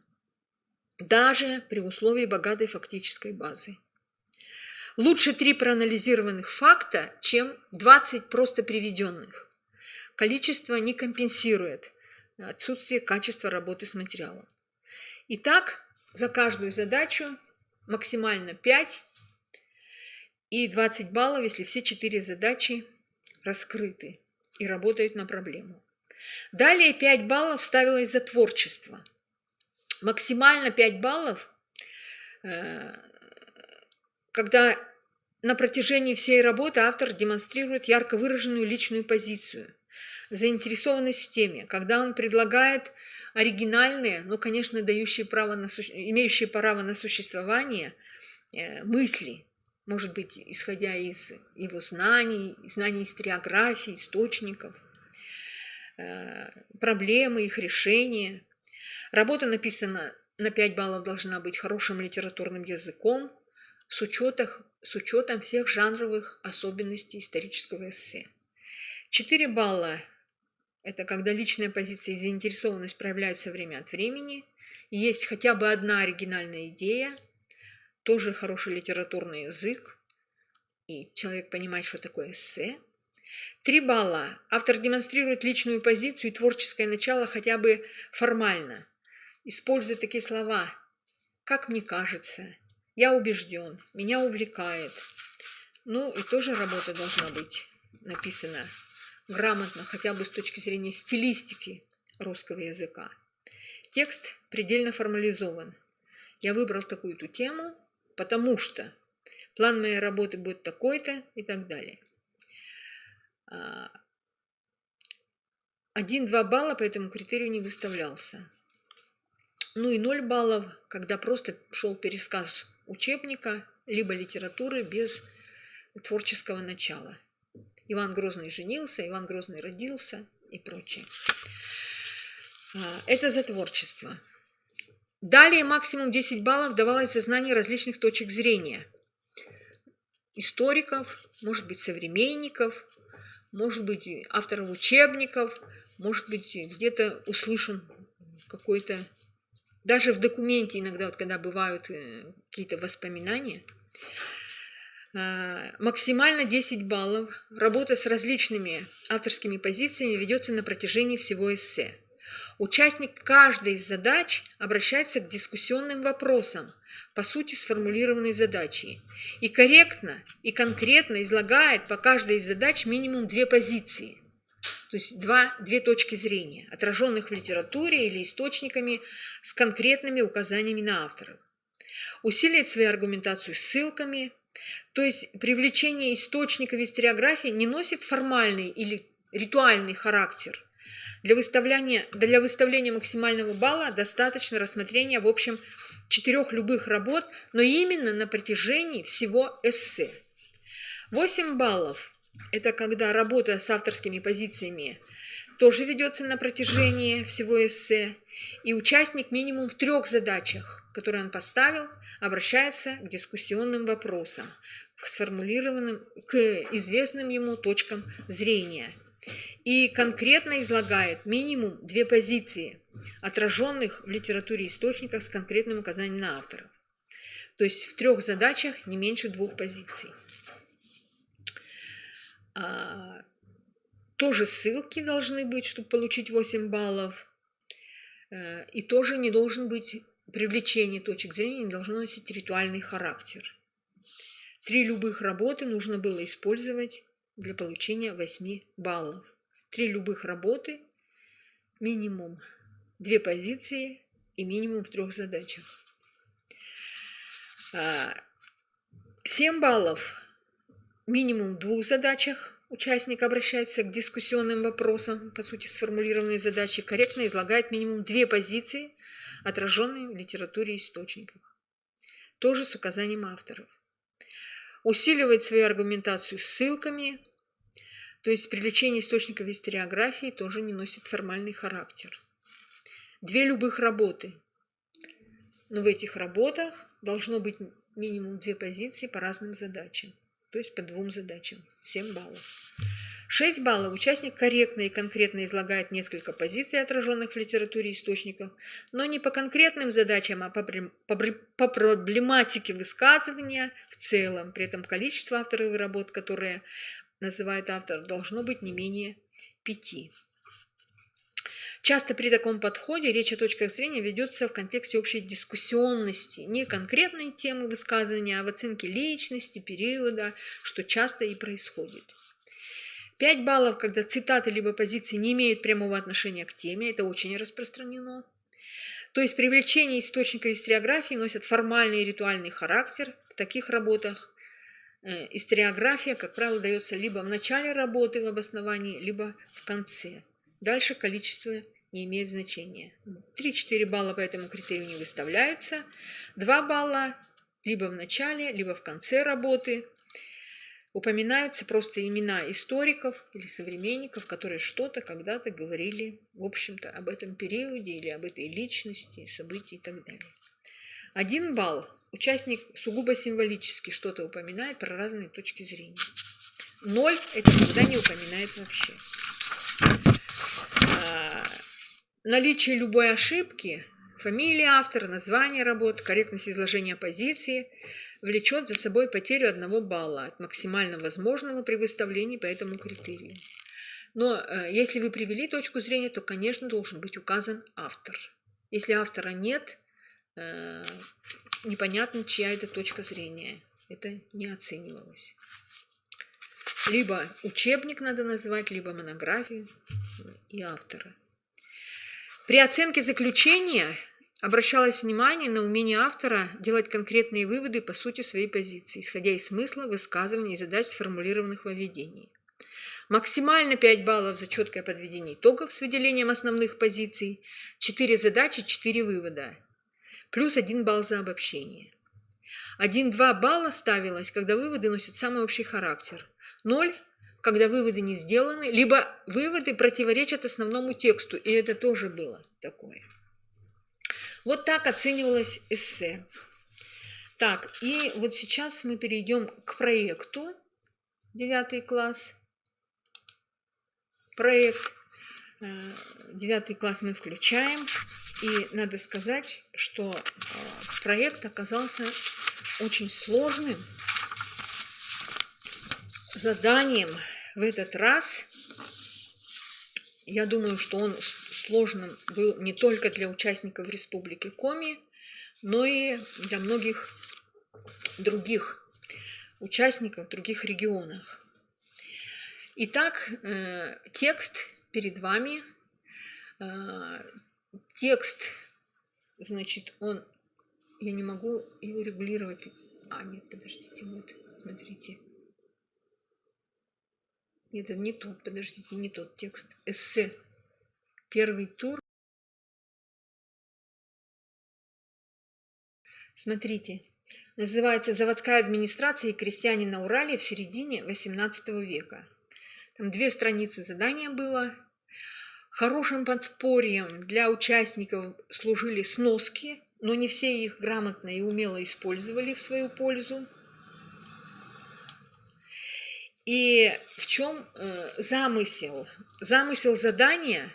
даже при условии богатой фактической базы. Лучше 3 проанализированных факта, чем 20 просто приведенных. Количество не компенсирует отсутствие качества работы с материалом. Итак, за каждую задачу максимально 5 и 20 баллов, если все 4 задачи раскрыты и работают на проблему. Далее 5 баллов ставилось за творчество. Максимально 5 баллов, когда на протяжении всей работы автор демонстрирует ярко выраженную личную позицию, заинтересованность в теме, когда он предлагает оригинальные, но, конечно, имеющие право на существование мысли, может быть, исходя из его знаний историографии, источников, проблемы, их решения. Работа написана на 5 баллов должна быть хорошим литературным языком с учетом всех жанровых особенностей исторического эссе. 4 балла – это когда личная позиция и заинтересованность проявляются время от времени, и есть хотя бы одна оригинальная идея, тоже хороший литературный язык, и человек понимает, что такое эссе. 3 балла – автор демонстрирует личную позицию и творческое начало хотя бы формально, используя такие слова: «как мне кажется», «я убежден», «меня увлекает». Ну и тоже работа должна быть написана грамотно, хотя бы с точки зрения стилистики русского языка. Текст предельно формализован. Я выбрал такую-то тему, потому что план моей работы будет такой-то и так далее. 1-2 балла по этому критерию не выставлялся. Ну и 0 баллов, когда просто шел пересказ учебника, либо литературы без творческого начала. Иван Грозный женился, Иван Грозный родился и прочее. Это за творчество. Далее максимум 10 баллов давалось за знание различных точек зрения. Историков, может быть, современников, может быть, авторов учебников, может быть, где-то услышан какой-то... Даже в документе иногда, вот, когда бывают какие-то воспоминания, максимально 10 баллов. Работа с различными авторскими позициями ведется на протяжении всего эссе. Участник каждой из задач обращается к дискуссионным вопросам, по сути сформулированной задачей, и корректно и конкретно излагает по каждой из задач минимум 2 позиции, то есть 2 точки зрения, отраженных в литературе или источниками с конкретными указаниями на авторов. Усиливает свою аргументацию ссылками, то есть привлечение источников историографии не носит формальный или ритуальный характер. Для выставления максимального балла достаточно рассмотрения, в общем, 4 любых работ, но именно на протяжении всего эссе. 8 баллов – это когда работа с авторскими позициями тоже ведется на протяжении всего эссе, и участник минимум в 3 задачах, которые он поставил, обращается к дискуссионным вопросам, к известным ему точкам зрения, и конкретно излагает минимум 2 позиции, отраженных в литературе источниках с конкретным указанием на авторов. То есть в 3 задачах не меньше 2 позиций. Тоже ссылки должны быть, чтобы получить 8 баллов. И тоже не должен быть привлечение точек зрения, не должно носить ритуальный характер. 3 любых работы нужно было использовать для получения 8 баллов. 3 любых работы, минимум 2 позиции и минимум в 3 задачах. 7 баллов минимум в 2 задачах. Участник обращается к дискуссионным вопросам, по сути сформулированной задачи, корректно излагает минимум 2 позиции, отраженные в литературе и источниках, тоже с указанием авторов. Усиливает свою аргументацию ссылками, то есть привлечение источников историографии тоже не носит формальный характер. 2 любых работы, но в этих работах должно быть минимум 2 позиции по разным задачам, то есть по 2 задачам, 7 баллов. 6 баллов участник корректно и конкретно излагает несколько позиций, отраженных в литературе источников, но не по конкретным задачам, а по проблематике высказывания в целом. При этом количество авторов работ, которые называет автор, должно быть не менее 5. Часто при таком подходе речь о точках зрения ведется в контексте общей дискуссионности, не конкретной темы высказывания, а в оценке личности, периода, что часто и происходит. 5 баллов, когда цитаты либо позиции не имеют прямого отношения к теме, это очень распространено. То есть привлечение источников историографии носит формальный и ритуальный характер. В таких работах историография, как правило, дается либо в начале работы в обосновании, либо в конце. Дальше количество не имеет значения. 3-4 балла по этому критерию не выставляются. 2 балла либо в начале, либо в конце работы. упоминаются просто имена историков или современников, которые что-то когда-то говорили, в общем-то, об этом периоде или об этой личности, событии и так далее. 1 балл. Участник сугубо символически что-то упоминает про разные точки зрения. 0 – это когда не упоминает вообще. Наличие любой ошибки, фамилия автора, название работ, корректность изложения позиции влечет за собой потерю 1 балла от максимально возможного при выставлении по этому критерию. Но если вы привели точку зрения, то, конечно, должен быть указан автор. Если автора нет, непонятно, чья это точка зрения. Это не оценивалось. Либо учебник надо назвать, либо монографию и автора. При оценке заключения обращалось внимание на умение автора делать конкретные выводы по сути своей позиции, исходя из смысла высказываний и задач, сформулированных в введении. Максимально 5 баллов за четкое подведение итогов с выделением основных позиций, 4 задачи, 4 вывода, плюс 1 балл за обобщение. 1-2 балла ставилось, когда выводы носят самый общий характер. 0 – когда выводы не сделаны, либо выводы противоречат основному тексту, и это тоже было такое. Вот так оценивалось эссе. Так, и вот сейчас мы перейдем к проекту, 9 класс. Проект 9 класс мы включаем, и надо сказать, что проект оказался очень сложным заданием в этот раз. Я думаю, что он сложным был не только для участников Республики Коми, но и для многих других участников в других регионах. Итак, текст перед вами. Текст, значит, я не могу его регулировать. Нет, подождите, вот, смотрите. Нет, это не тот, подождите, не тот текст. Эссе. 1 тур. Смотрите, называется «Заводская администрация и крестьяне на Урале в середине XVIII века». Там 2 страницы задания было. Хорошим подспорьем для участников служили сноски, но не все их грамотно и умело использовали в свою пользу. И в чем замысел? Замысел задания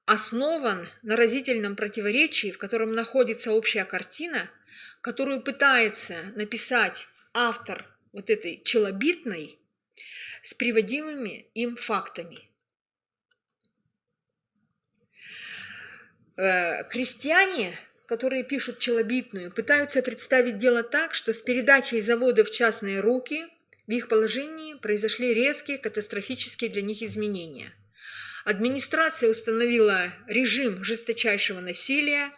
основан на разительном противоречии, в котором находится общая картина, которую пытается написать автор вот этой челобитной с приводимыми им фактами. Крестьяне, которые пишут челобитную, пытаются представить дело так, что с передачей завода в частные руки в их положении произошли резкие, катастрофические для них изменения. Администрация установила режим жесточайшего насилия,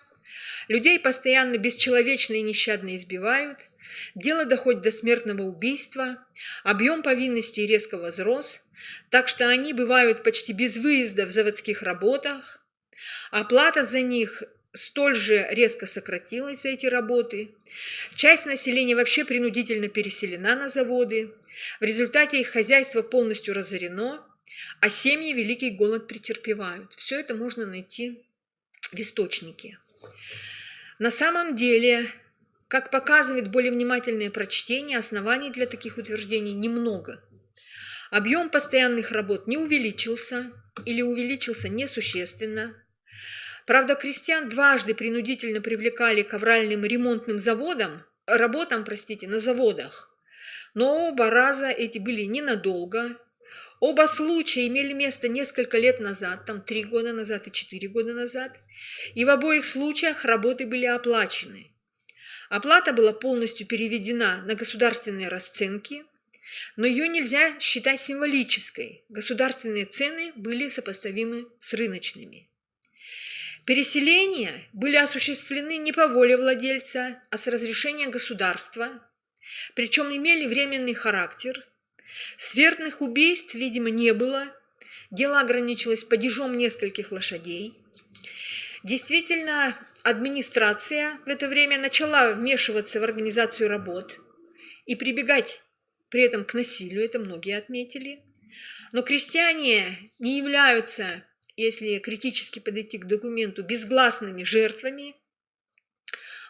людей постоянно бесчеловечно и нещадно избивают, дело доходит до смертного убийства, объем повинностей резко возрос, так что они бывают почти без выезда в заводских работах, оплата за них столь же резко сократилась за эти работы. Часть населения вообще принудительно переселена на заводы. В результате их хозяйство полностью разорено, а семьи великий голод претерпевают. Все это можно найти в источнике. На самом деле, как показывает более внимательное прочтение, оснований для таких утверждений немного. Объем постоянных работ не увеличился или увеличился несущественно. Правда, крестьян дважды принудительно привлекали к авральным ремонтным работам на заводах. Но оба раза эти были ненадолго. Оба случая имели место несколько лет назад, 3 года назад и 4 года назад. И в обоих случаях работы были оплачены. Оплата была полностью переведена на государственные расценки, но ее нельзя считать символической. Государственные цены были сопоставимы с рыночными. Переселения были осуществлены не по воле владельца, а с разрешения государства, причем имели временный характер. Смертных убийств, видимо, не было. Дело ограничилось падежом нескольких лошадей. Действительно, администрация в это время начала вмешиваться в организацию работ и прибегать при этом к насилию, это многие отметили. Но крестьяне не являются, если критически подойти к документу, безгласными жертвами.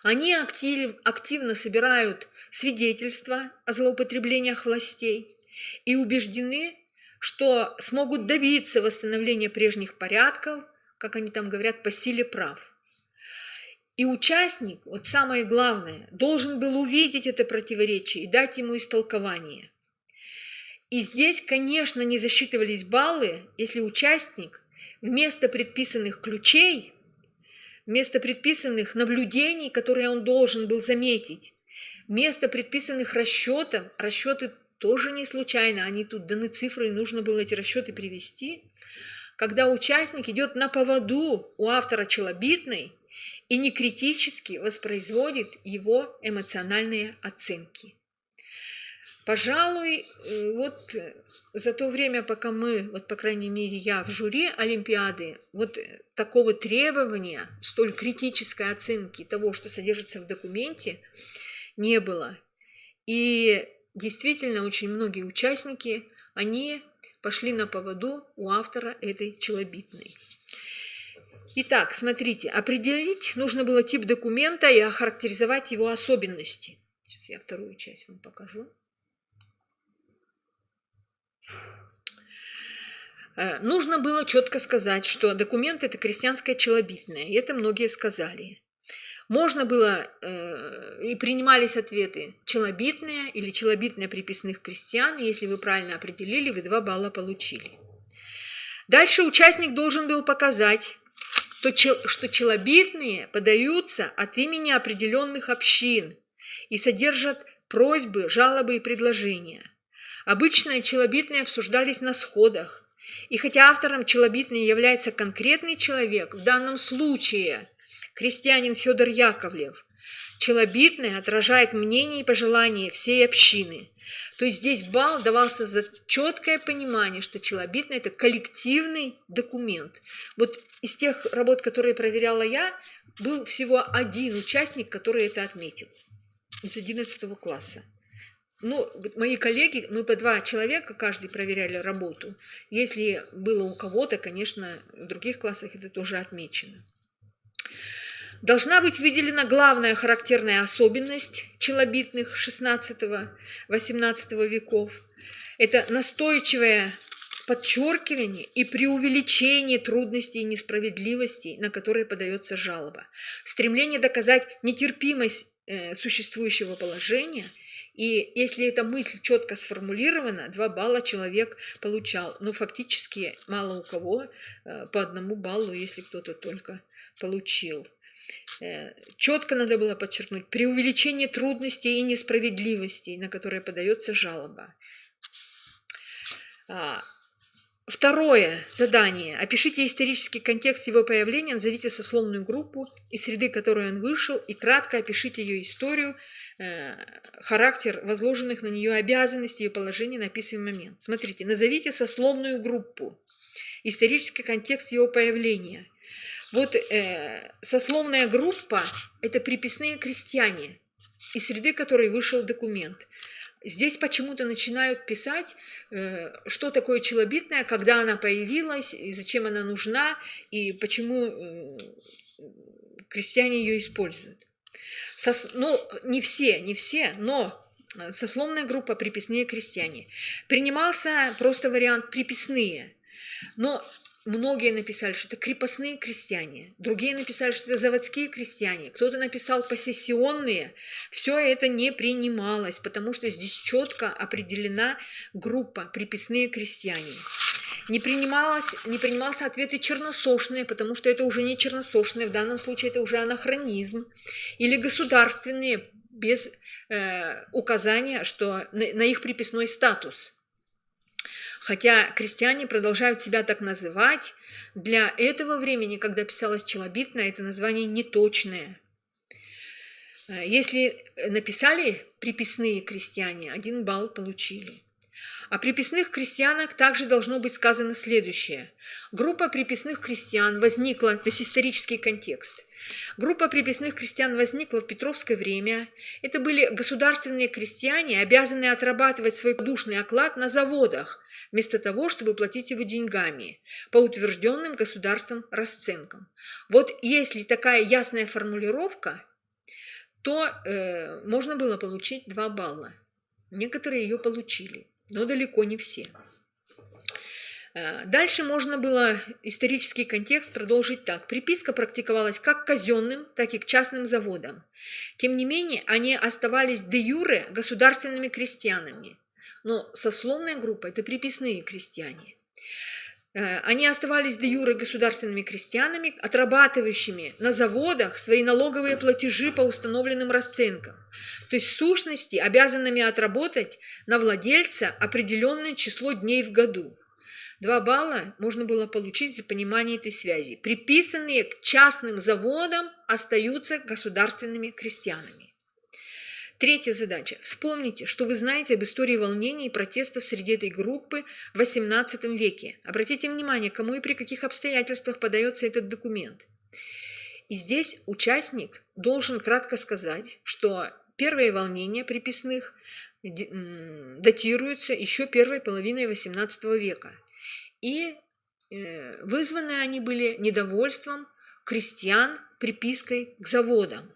Они активно собирают свидетельства о злоупотреблениях властей и убеждены, что смогут добиться восстановления прежних порядков, как они там говорят, по силе прав. И участник, вот самое главное, должен был увидеть это противоречие и дать ему истолкование. И здесь, конечно, не засчитывались баллы, если участник вместо предписанных ключей, вместо предписанных наблюдений, которые он должен был заметить, вместо предписанных расчетов, расчеты тоже не случайно, они тут даны цифры, и нужно было эти расчеты привести, когда участник идет на поводу у автора челобитной и не критически воспроизводит его эмоциональные оценки. Пожалуй, вот за то время, пока мы, вот по крайней мере я в жюри Олимпиады, вот такого требования, столь критической оценки того, что содержится в документе, не было. И действительно очень многие участники, они пошли на поводу у автора этой челобитной. Итак, смотрите, определить нужно было тип документа и охарактеризовать его особенности. Сейчас я вторую часть вам покажу. Нужно было четко сказать, что документ – это крестьянское челобитное, и это многие сказали. Можно было, и принимались ответы челобитные или челобитные приписных крестьян, и если вы правильно определили, вы 2 балла получили. Дальше участник должен был показать, что челобитные подаются от имени определенных общин и содержат просьбы, жалобы и предложения. Обычно челобитные обсуждались на сходах. И хотя автором челобитной является конкретный человек, в данном случае крестьянин Федор Яковлев, челобитная отражает мнение и пожелания всей общины. То есть здесь балл давался за четкое понимание, что челобитная – это коллективный документ. Вот из тех работ, которые проверяла я, был всего один участник, который это отметил из 11 класса. Ну, мои коллеги, мы по 2 человека, каждый проверяли работу. Если было у кого-то, конечно, в других классах это тоже отмечено. Должна быть выделена главная характерная особенность челобитных XVI-XVIII веков. Это настойчивое подчеркивание и преувеличение трудностей и несправедливостей, на которые подается жалоба. Стремление доказать нетерпимость существующего положения. И если эта мысль четко сформулирована, 2 балла человек получал. Но фактически мало у кого по 1 баллу, если кто-то только получил. Четко надо было подчеркнуть преувеличение трудностей и несправедливостей, на которые подается жалоба. Второе задание. Опишите исторический контекст его появления, назовите сословную группу из среды, в которой он вышел, и кратко опишите ее историю, характер возложенных на нее обязанностей и положение на описываемый момент. Смотрите, назовите сословную группу, исторический контекст его появления. Вот сословная группа – это приписные крестьяне, из среды которой вышел документ. Здесь почему-то начинают писать, что такое челобитная, когда она появилась, и зачем она нужна, и почему крестьяне ее используют. Ну, не все, но сословная группа приписные крестьяне. Принимался просто вариант приписные, но многие написали, что это крепостные крестьяне, другие написали, что это заводские крестьяне, кто-то написал посессионные. Все это не принималось, потому что здесь четко определена группа приписные крестьяне. Не принимался ответы черносошные, потому что это уже не черносошные, в данном случае это уже анахронизм, или государственные, без указания, что на их приписной статус. Хотя крестьяне продолжают себя так называть, для этого времени, когда писалось челобитное, это название неточное. Если написали приписные крестьяне, 1 балл получили. О приписных крестьянах также должно быть сказано следующее. Группа приписных крестьян возникла, то есть исторический контекст, Группа приписных крестьян возникла в Петровское время. Это были государственные крестьяне, обязанные отрабатывать свой подушный оклад на заводах, вместо того, чтобы платить его деньгами, по утвержденным государством расценкам. Вот если такая ясная формулировка, то можно было получить 2 балла. Некоторые ее получили, но далеко не все. Дальше можно было исторический контекст продолжить так. Приписка практиковалась как к казенным, так и к частным заводам. Тем не менее, они оставались де-юре государственными крестьянами. Но сословная группа – это приписные крестьяне. Они оставались де-юре государственными крестьянами, отрабатывающими на заводах свои налоговые платежи по установленным расценкам. То есть в сущности обязанными отработать на владельца определенное число дней в году. 2 балла можно было получить за понимание этой связи. Приписанные к частным заводам остаются государственными крестьянами. Третья задача. Вспомните, что вы знаете об истории волнений и протестов среди этой группы в XVIII веке. Обратите внимание, кому и при каких обстоятельствах подается этот документ. И здесь участник должен кратко сказать, что первые волнения приписных датируются еще первой половиной XVIII века. И вызваны они были недовольством крестьян припиской к заводам.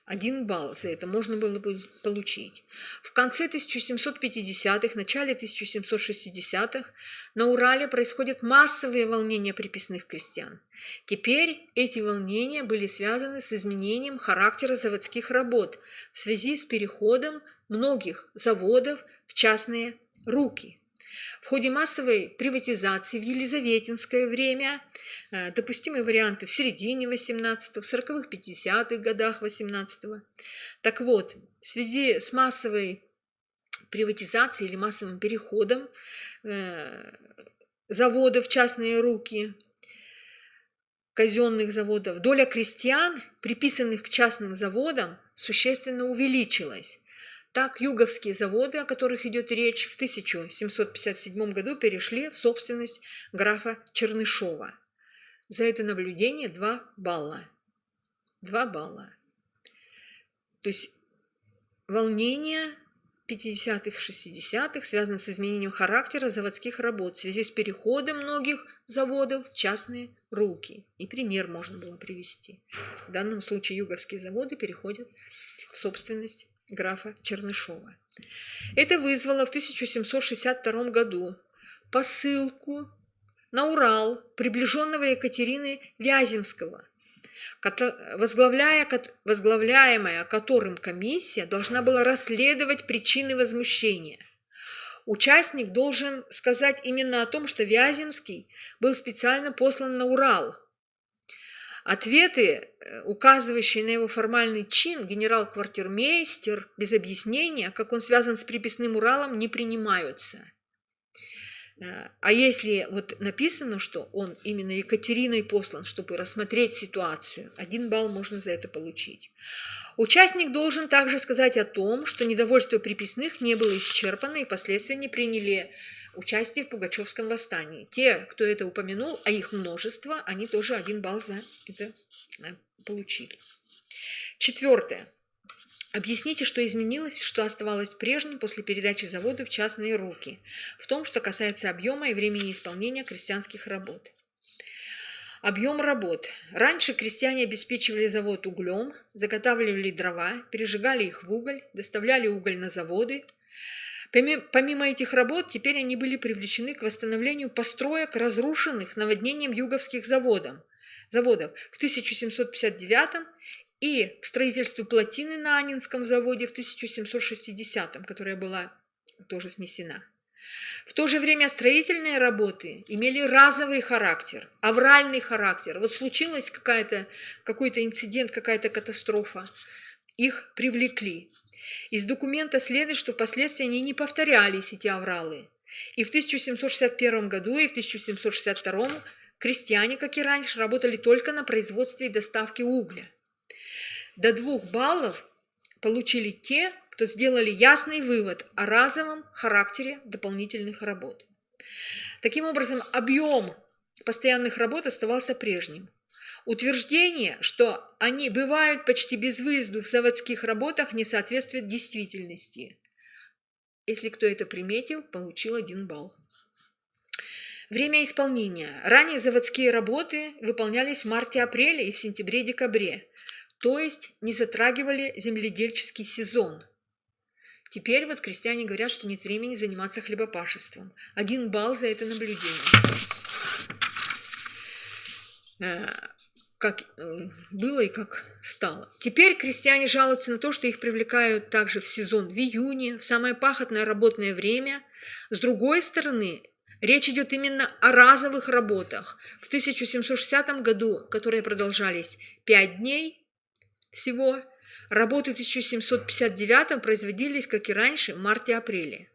1 балл за это можно было бы получить. В конце 1750-х, начале 1760-х на Урале происходят массовые волнения приписных крестьян. Теперь эти волнения были связаны с изменением характера заводских работ в связи с переходом многих заводов в частные руки. В ходе массовой приватизации в елизаветинское время, допустимые варианты в середине 18-го, в 40-х, 50-х годах 18-го. Так вот, в связи с массовой приватизацией или массовым переходом заводов в частные руки, казенных заводов, доля крестьян, приписанных к частным заводам, существенно увеличилась. Так, юговские заводы, о которых идет речь, в 1757 году перешли в собственность графа Чернышова. За это наблюдение 2 балла. 2 балла. То есть волнения 50-х, 60-х связаны с изменением характера заводских работ в связи с переходом многих заводов в частные руки. И пример можно было привести. В данном случае юговские заводы переходят в собственность графа Чернышова. Это вызвало в 1762 году посылку на Урал приближенного Екатерины Вяземского, возглавляемая которым комиссия должна была расследовать причины возмущения. Участник должен сказать именно о том, что Вяземский был специально послан на Урал. Ответы, указывающие на его формальный чин, генерал-квартирмейстер, без объяснения, как он связан с приписным Уралом, не принимаются. А если вот написано, что он именно Екатериной послан, чтобы рассмотреть ситуацию, 1 балл можно за это получить. Участник должен также сказать о том, что недовольство приписных не было исчерпано и последствия не приняли участие в Пугачевском восстании. Те, кто это упомянул, а их множество, они тоже 1 балл за это получили. 4. Объясните, что изменилось, что оставалось прежним после передачи завода в частные руки, в том, что касается объема и времени исполнения крестьянских работ. Объем работ. Раньше крестьяне обеспечивали завод углем, заготавливали дрова, пережигали их в уголь, доставляли уголь на заводы. Помимо этих работ, теперь они были привлечены к восстановлению построек, разрушенных наводнением юговских заводов в 1759 и к строительству плотины на Аннинском заводе в 1760, которая была тоже снесена. В то же время строительные работы имели разовый характер, авральный характер. Вот случилось какой-то инцидент, какая-то катастрофа, их привлекли. Из документа следует, что впоследствии они не повторялись, эти авралы. И в 1761 году, и в 1762 крестьяне, как и раньше, работали только на производстве и доставке угля. До 2 баллов получили те, кто сделали ясный вывод о разовом характере дополнительных работ. Таким образом, объем постоянных работ оставался прежним. Утверждение, что они бывают почти без выезду в заводских работах, не соответствует действительности. Если кто это приметил, получил 1 балл. Время исполнения. Ранее заводские работы выполнялись в марте-апреле и в сентябре-декабре, то есть не затрагивали земледельческий сезон. Теперь вот крестьяне говорят, что нет времени заниматься хлебопашеством. 1 балл за это наблюдение. Как было и как стало. Теперь крестьяне жалуются на то, что их привлекают также в сезон в июне, в самое пахотное работное время. С другой стороны, речь идет именно о разовых работах. В 1760 году, которые продолжались 5 дней всего, работы в 1759 производились, как и раньше, в марте-апреле.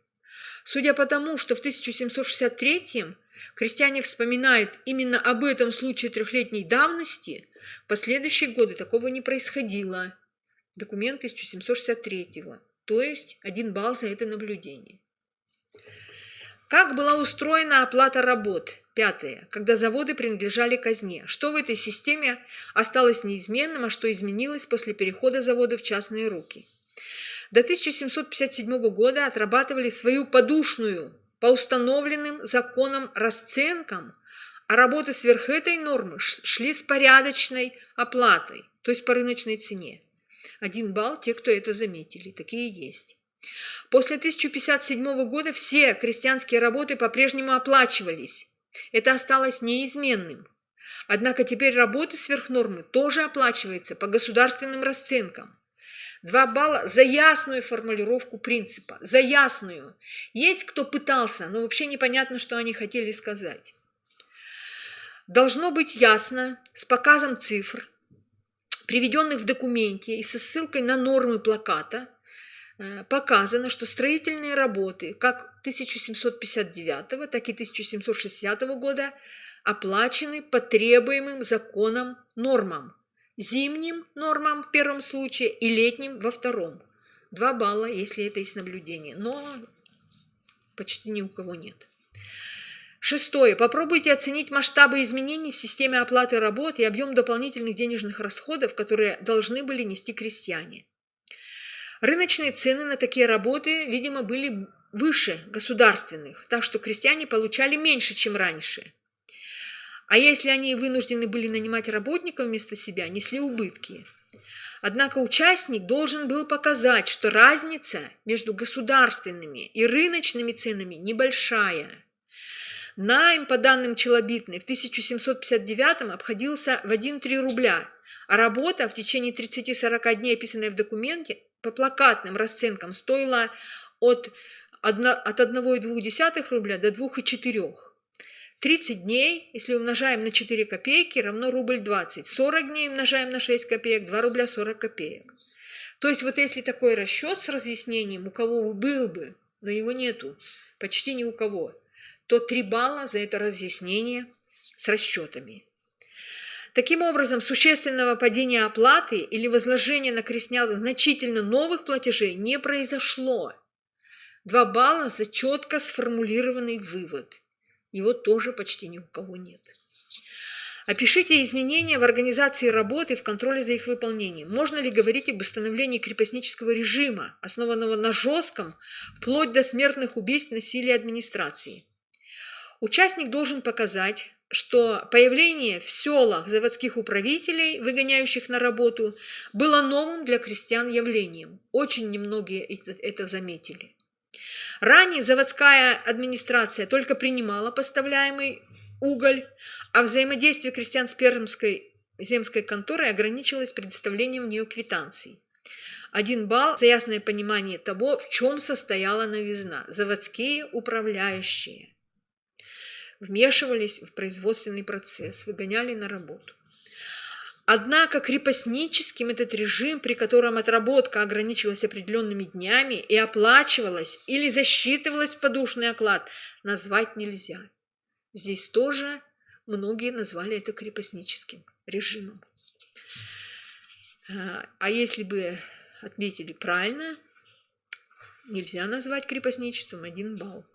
Судя по тому, что в 1763 крестьяне вспоминают именно об этом случае 3-летней давности, в последующие годы такого не происходило. Документ 1763, то есть 1 балл за это наблюдение. Как была устроена оплата работ? 5. Когда заводы принадлежали казне. Что в этой системе осталось неизменным, а что изменилось после перехода завода в частные руки? До 1757 года отрабатывали свою подушную по установленным законам расценкам, а работы сверх этой нормы шли с порядочной оплатой, то есть по рыночной цене. 1 балл те, кто это заметили, такие есть. После 1057 года все крестьянские работы по-прежнему оплачивались. Это осталось неизменным. Однако теперь работы сверх нормы тоже оплачиваются по государственным расценкам. 2 балла за ясную формулировку принципа, за ясную. Есть кто пытался, но вообще непонятно, что они хотели сказать. Должно быть ясно, с показом цифр, приведенных в документе и со ссылкой на нормы плаката, показано, что строительные работы как 1759, так и 1760 года оплачены по требуемым законом нормам. Зимним нормам в первом случае и летним во втором. 2 балла, если это есть наблюдение, но почти ни у кого нет. 6. Попробуйте оценить масштабы изменений в системе оплаты работ и объем дополнительных денежных расходов, которые должны были нести крестьяне. Рыночные цены на такие работы, видимо, были выше государственных, так что крестьяне получали меньше, чем раньше. А если они вынуждены были нанимать работников вместо себя, несли убытки. Однако участник должен был показать, что разница между государственными и рыночными ценами небольшая. Найм, по данным Челобитной, в 1759 обходился в 1,3 рубля, а работа в течение 30-40 дней, описанная в документе, по плакатным расценкам стоила от 1,2 рубля до 2,4. 30 дней, если умножаем на 4 копейки, равно рубль 20. 40 дней умножаем на 6 копеек, 2 рубля 40 копеек. То есть вот если такой расчет с разъяснением, у кого был бы, но его нету, почти ни у кого, то 3 балла за это разъяснение с расчетами. Таким образом, существенного падения оплаты или возложения на крестьян значительно новых платежей не произошло. 2 балла за четко сформулированный вывод. Его тоже почти ни у кого нет. Опишите изменения в организации работы и в контроле за их выполнением. Можно ли говорить об установлении крепостнического режима, основанного на жестком, вплоть до смертных убийств насилия администрации? Участник должен показать, что появление в селах заводских управителей, выгоняющих на работу, было новым для крестьян явлением. Очень немногие это заметили. Ранее заводская администрация только принимала поставляемый уголь, а взаимодействие крестьян с Пермской земской конторой ограничилось предоставлением в нее квитанций. 1 балл за ясное понимание того, в чем состояла новизна. Заводские управляющие вмешивались в производственный процесс, выгоняли на работу. Однако крепостническим этот режим, при котором отработка ограничивалась определенными днями и оплачивалась или засчитывалась в подушный оклад, назвать нельзя. Здесь тоже многие назвали это крепостническим режимом. А если бы отметили правильно, нельзя назвать крепостничеством, 1 балл.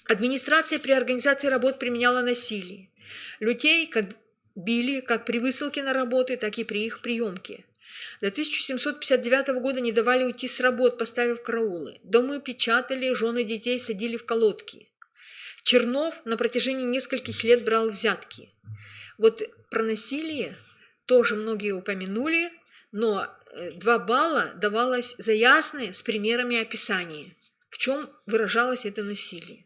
Администрация при организации работ применяла насилие. Людей, как били как при высылке на работы, так и при их приемке. До 1759 года не давали уйти с работ, поставив караулы. Дома печатали, жены детей садили в колодки. Чернов на протяжении нескольких лет брал взятки. Вот про насилие тоже многие упомянули, но 2 балла давалось за ясное с примерами описания, в чем выражалось это насилие.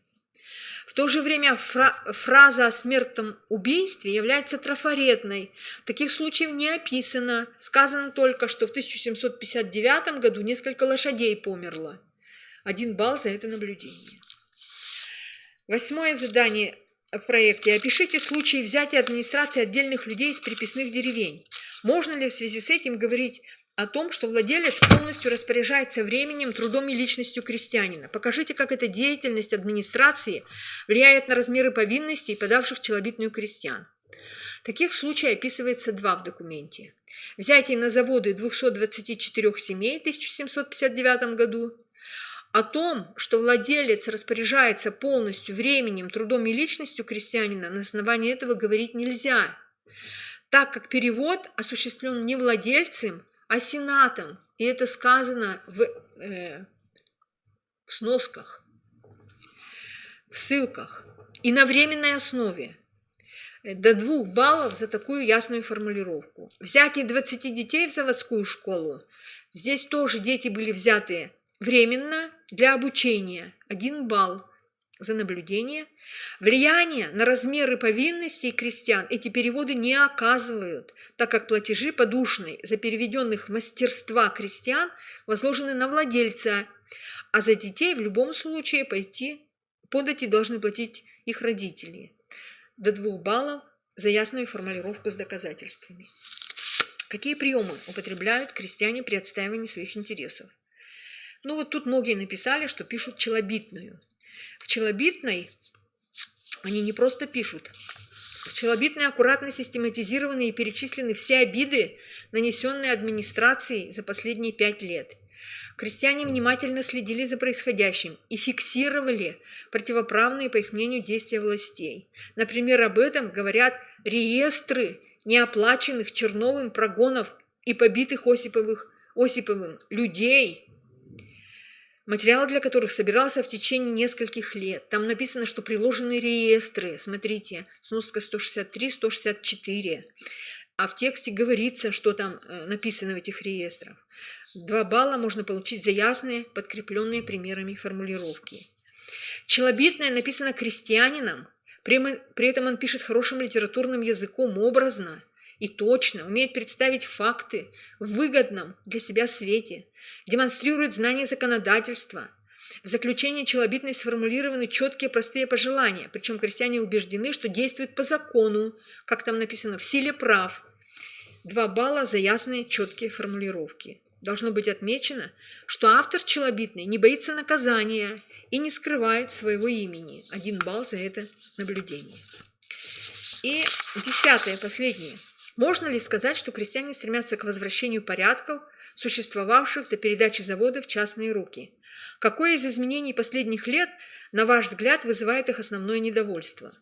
В то же время фраза о смертном убийстве является трафаретной. Таких случаев не описано. Сказано только, что в 1759 году несколько лошадей померло. 1 балл за это наблюдение. 8 задание в проекте. Опишите случаи взятия администрации отдельных людей из приписных деревень. Можно ли в связи с этим говорить о том, что владелец полностью распоряжается временем, трудом и личностью крестьянина? Покажите, как эта деятельность администрации влияет на размеры повинностей, подавших челобитную крестьян. Таких случаев описывается 2 в документе. Взятие на заводы 224 семей в 1759 году. О том, что владелец распоряжается полностью временем, трудом и личностью крестьянина, на основании этого говорить нельзя, так как перевод осуществлен не владельцем, а сенатом. И это сказано в сносках, в ссылках и на временной основе. До 2 баллов за такую ясную формулировку. Взятие 20 детей в заводскую школу. Здесь тоже дети были взяты временно для обучения. 1 балл за наблюдение. Влияние на размеры повинностей крестьян эти переводы не оказывают, так как платежи подушные за переведенных в мастерства крестьян возложены на владельца, а за детей в любом случае подати должны платить их родители. До 2 баллов за ясную формулировку с доказательствами. Какие приемы употребляют крестьяне при отстаивании своих интересов? Ну вот тут многие написали, что пишут челобитную. В челобитной они не просто пишут. В челобитной аккуратно систематизированы и перечислены все обиды, нанесенные администрацией за последние 5 лет. Крестьяне внимательно следили за происходящим и фиксировали противоправные, по их мнению, действия властей. Например, об этом говорят реестры неоплаченных Черновым прогонов и побитых Осиповым людей, материал для которых собирался в течение нескольких лет. Там написано, что приложены реестры. Смотрите, сноска 163-164. А в тексте говорится, что там написано в этих реестрах. 2 балла можно получить за ясные, подкрепленные примерами формулировки. Челобитное написано крестьянином, при этом он пишет хорошим литературным языком, образно и точно, умеет представить факты в выгодном для себя свете, демонстрирует знание законодательства. В заключении челобитной сформулированы четкие простые пожелания, причем крестьяне убеждены, что действуют по закону, как там написано, в силе прав. 2 балла за ясные, четкие формулировки. Должно быть отмечено, что автор челобитной не боится наказания и не скрывает своего имени. 1 балл за это наблюдение. И 10, последнее. Можно ли сказать, что крестьяне стремятся к возвращению порядков, существовавших до передачи завода в частные руки? Какое из изменений последних лет, на ваш взгляд, вызывает их основное недовольство?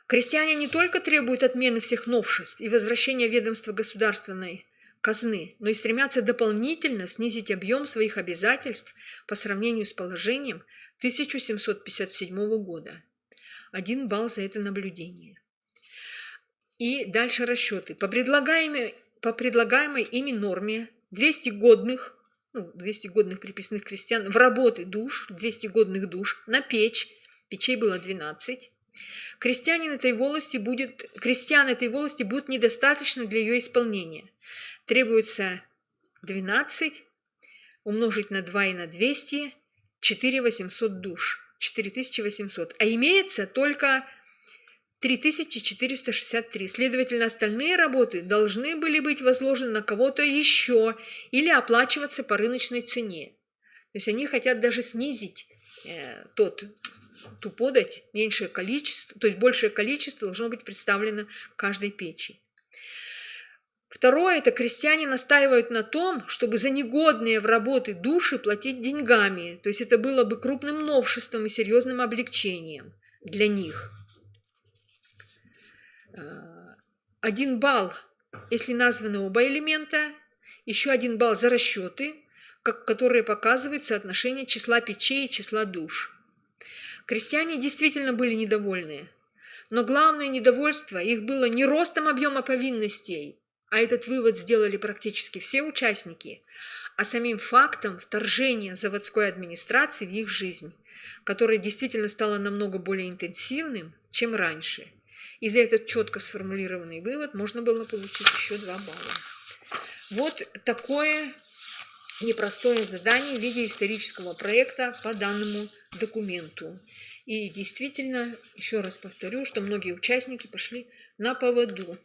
Крестьяне не только требуют отмены всех новшеств и возвращения ведомства государственной казны, но и стремятся дополнительно снизить объем своих обязательств по сравнению с положением 1757 года. 1 балл за это наблюдение. И дальше расчеты. По предлагаемой ими норме 200 годных приписных крестьян в работы душ, 200 годных душ на печь, печей было 12. Крестьян этой волости будет недостаточно для ее исполнения. Требуется 12 умножить на 2 и на 200, 4800 душ, 4800. А имеется только 3463. Следовательно, остальные работы должны были быть возложены на кого-то еще или оплачиваться по рыночной цене. То есть они хотят даже снизить ту подать, меньшее количество, то есть большее количество должно быть представлено каждой печи. Второе, это крестьяне настаивают на том, чтобы за негодные в работы души платить деньгами. То есть это было бы крупным новшеством и серьезным облегчением для них. 1 балл, если названы оба элемента, еще 1 балл за расчеты, которые показывают соотношение числа печей и числа душ. Крестьяне действительно были недовольны, но главное недовольство их было не ростом объема повинностей, а этот вывод сделали практически все участники, а самим фактом вторжения заводской администрации в их жизнь, которое действительно стало намного более интенсивным, чем раньше. И за этот четко сформулированный вывод можно было получить еще 2 балла. Вот такое непростое задание в виде исторического проекта по данному документу. И действительно, еще раз повторю, что многие участники пошли на поводу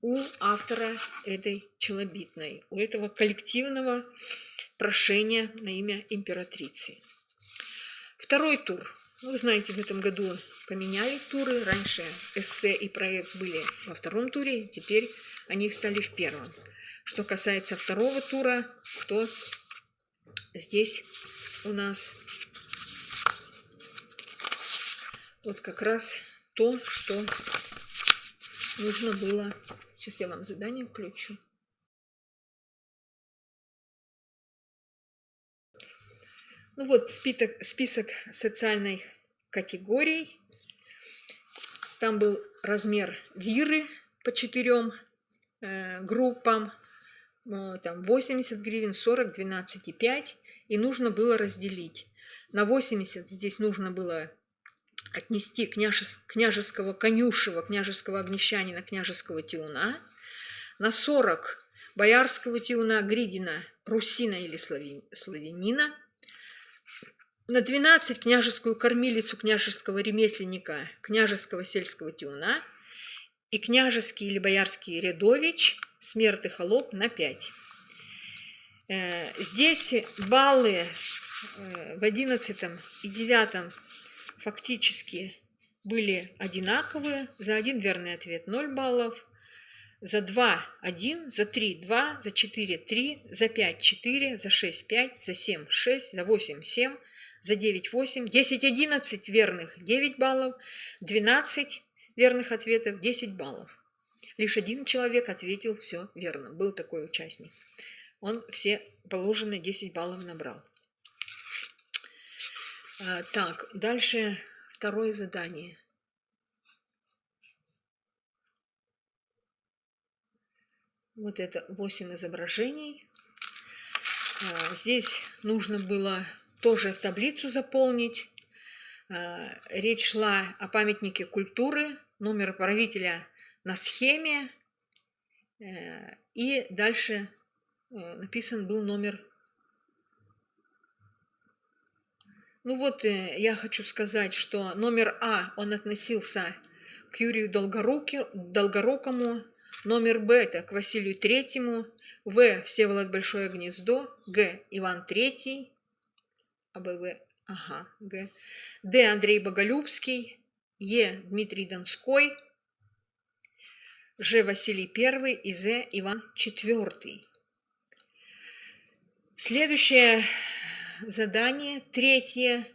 у автора этой челобитной, у этого коллективного прошения на имя императрицы. Второй тур. Вы знаете, в этом году поменяли туры. Раньше эссе и проект были во втором туре, теперь они стали в первом. Что касается второго тура, то здесь у нас вот как раз то, что нужно было. Сейчас я вам задание включу. Ну вот список социальных категорий. Там был размер виры по 4 группам. Там 80 гривен, 40, 12,5. И нужно было разделить. На 80 здесь нужно было отнести княжеского конюшева, княжеского огнещанина, княжеского тиуна. На 40 боярского тиуна, гридина, русина или славянина. На 12 княжескую кормилицу, княжеского ремесленника, княжеского сельского тиуна. И княжеский или боярский рядович, смертный холоп на 5. Здесь баллы в 11 и 9 фактически были одинаковые. За 1 верный ответ 0 баллов, за 2 – 1, за 3 – 2, за 4 – 3, за 5 – 4, за 6 – 5, за 7 – 6, за 8 – 7, за 9 – 8, 10 – 11 верных – 9 баллов, 12 верных ответов – 10 баллов. Лишь 1 человек ответил все верно. Был такой участник. Он все положенные 10 баллов набрал. Так, дальше второе задание. Вот это 8 изображений. Здесь нужно было тоже в таблицу заполнить. Речь шла о памятнике культуры, номер правителя на схеме. И дальше написан был номер. Ну вот, я хочу сказать, что номер А, он относился к Юрию Долгорукому, номер Б это к Василию Третьему, В Всеволод Большое Гнездо, Г Иван Третий, АБВ, Г, Д Андрей Боголюбский, Е Дмитрий Донской, Ж Василий I и З Иван IV. Следующее задание, третье,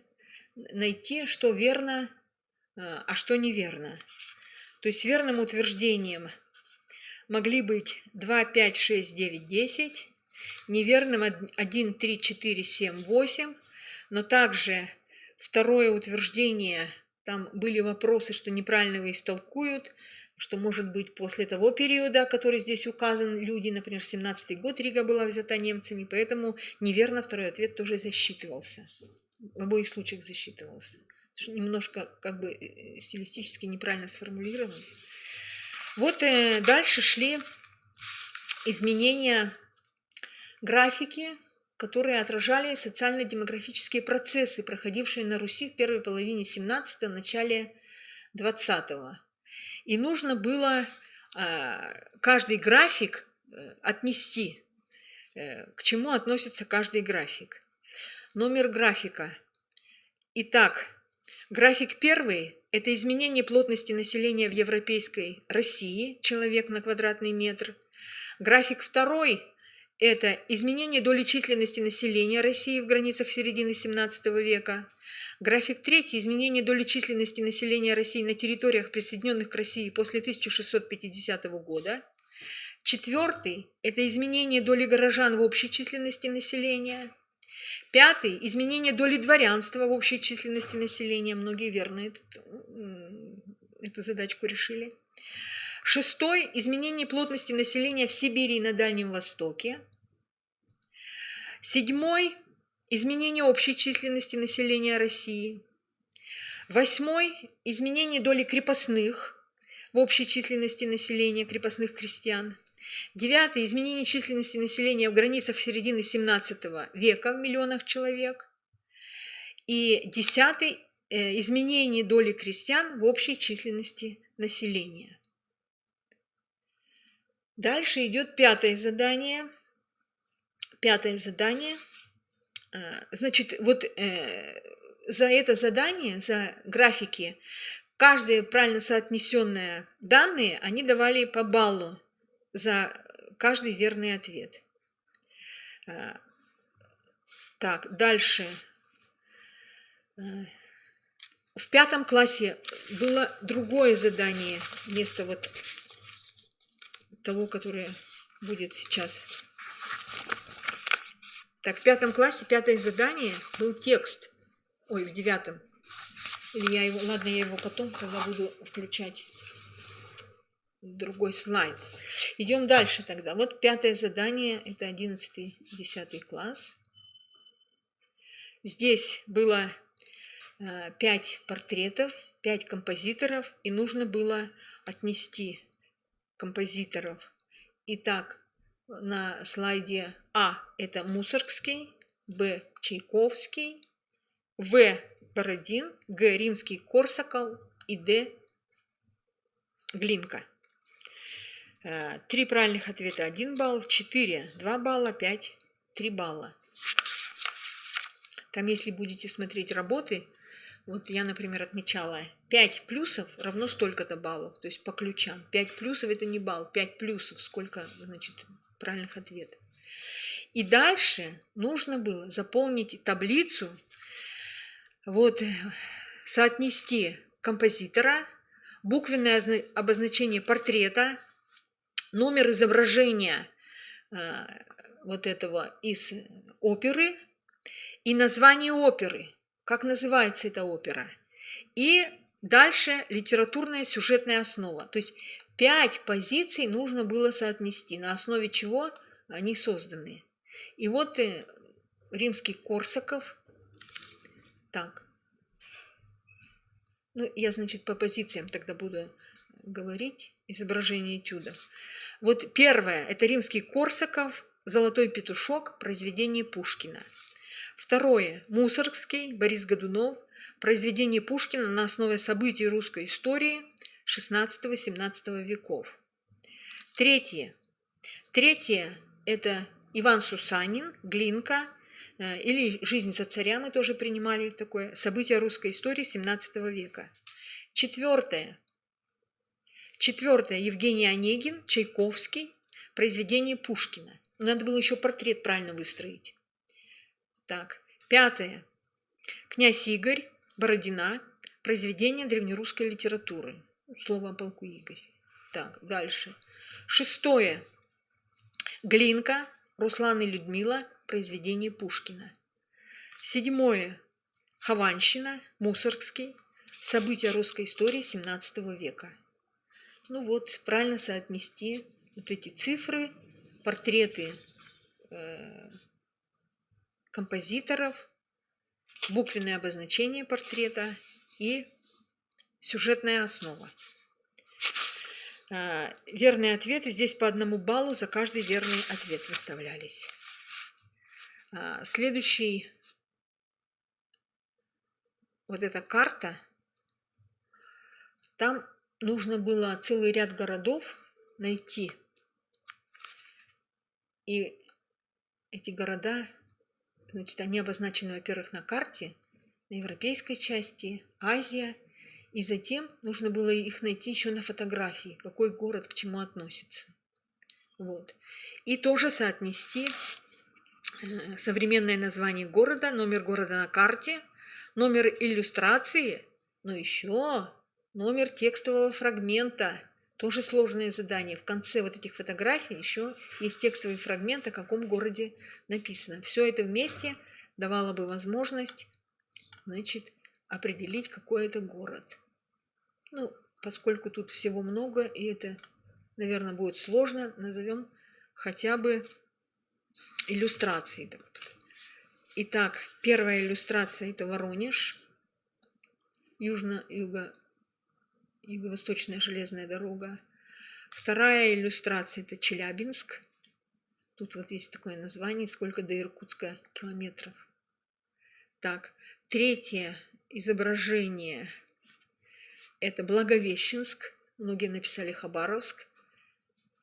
найти, что верно, а что неверно. То есть верным утверждением могли быть 2, 5, 6, 9, 10, неверным 1, 3, 4, 7, 8, но также второе утверждение, там были вопросы, что неправильно его истолкуют, что может быть после того периода, который здесь указан, люди, например, 17-й год Рига была взята немцами, поэтому неверно второй ответ тоже засчитывался. В обоих случаях засчитывался. Немножко как бы стилистически неправильно сформулирован. Вот дальше шли изменения графики, которые отражали социально-демографические процессы, проходившие на Руси в первой половине 17-го, начале 20-го. И нужно было каждый график отнести, к чему относится каждый график. Номер графика. Итак, график первый – это изменение плотности населения в европейской России, человек на квадратный метр. График второй – это изменение доли численности населения России в границах середины XVII века. График 3. Изменение доли численности населения России на территориях, присоединенных к России после 1650 года. 4. Это изменение доли горожан в общей численности населения. 5. Изменение доли дворянства в общей численности населения. Многие верно эту задачку решили. 6. Изменение плотности населения в Сибири и на Дальнем Востоке. 7. Изменение общей численности населения России. 8. Изменение доли крепостных в общей численности населения, крепостных крестьян. 9. Изменение численности населения в границах середины XVII века в миллионах человек. И 10. Изменение доли крестьян в общей численности населения. Дальше идет 5 задание. 5 задание. Значит, вот за это задание, за графики, каждые правильно соотнесенные данные, они давали по баллу за каждый верный ответ. Так, дальше. В 5 классе было другое задание вместо вот того, которое будет сейчас. Так, в 5 классе 5 задание был текст. Ой, в 9. Или я его потом, когда буду включать другой слайд. Идем дальше тогда. Вот 5 задание, это 11-10 класс. Здесь было 5 портретов, 5 композиторов, и нужно было отнести композиторов. Итак, на слайде А это Мусоргский, Б Чайковский, В Бородин, Г Римский-Корсаков и Д Глинка. 3 правильных ответа 1 балл, 4 2 балла, 5 3 балла. Там, если будете смотреть работы, вот я, например, отмечала 5 плюсов равно столько-то баллов, то есть по ключам. 5 плюсов это не балл, 5 плюсов сколько, значит, правильных ответов. И дальше нужно было заполнить таблицу, вот, соотнести композитора, буквенное обозначение портрета, номер изображения вот этого из оперы и название оперы, как называется эта опера. И дальше литературная сюжетная основа. То есть 5 позиций нужно было соотнести, на основе чего они созданы. И вот Римский-Корсаков. Так. Ну, я, значит, по позициям тогда буду говорить. Изображение этюдов. Вот первое, это Римский-Корсаков, «Золотой петушок», произведение Пушкина. Второе, Мусоргский, Борис Годунов, произведение Пушкина на основе событий русской истории XVI-XVII веков. Третье, это Иван Сусанин, Глинка, или «Жизнь за царя» мы тоже принимали такое, события русской истории XVII века. Четвертое, Евгений Онегин, Чайковский, произведение Пушкина. Надо было еще портрет правильно выстроить. Так, 5. Князь Игорь, Бородина, произведение древнерусской литературы. Слово о полку Игорь. Так, дальше. 6. Глинка, Руслан и Людмила, произведение Пушкина. 7. Хованщина, Мусоргский, события русской истории XVII века. Ну вот, правильно соотнести вот эти цифры, портреты композиторов, буквенное обозначение портрета и сюжетная основа. Верные ответы здесь по 1 баллу за каждый верный ответ выставлялись. Следующий, вот эта карта, там нужно было целый ряд городов найти. И эти города, значит, они обозначены, во-первых, на карте, на европейской части, Азия, и затем нужно было их найти еще на фотографии, какой город к чему относится. Вот. И тоже соотнести современное название города, номер города на карте, номер иллюстрации, но еще номер текстового фрагмента. Тоже сложное задание. В конце вот этих фотографий еще есть текстовый фрагмент, о каком городе написано. Все это вместе давало бы возможность, значит, определить, какой это город. Ну, поскольку тут всего много, и это, наверное, будет сложно, назовем хотя бы иллюстрации. Итак, первая иллюстрация – это Воронеж, юго-восточная железная дорога. Вторая иллюстрация – это Челябинск. Тут вот есть такое название, сколько до Иркутска километров. Так, третье изображение – это Благовещенск. Многие написали Хабаровск.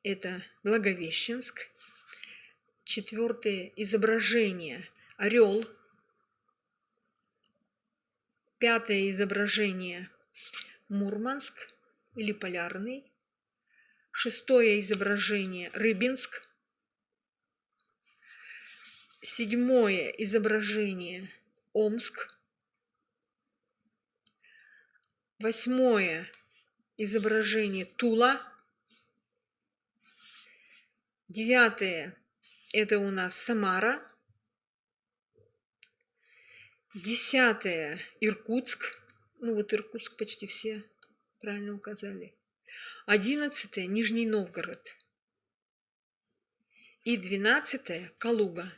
Это Благовещенск. Четвертое изображение – Орел. Пятое изображение – Мурманск или Полярный. Шестое изображение – Рыбинск. Седьмое изображение – Омск. Восьмое изображение – Тула. Девятое – это у нас Самара. Десятое – Иркутск. Ну вот Иркутск почти все правильно указали. 11 Нижний Новгород. И 12 Калуга.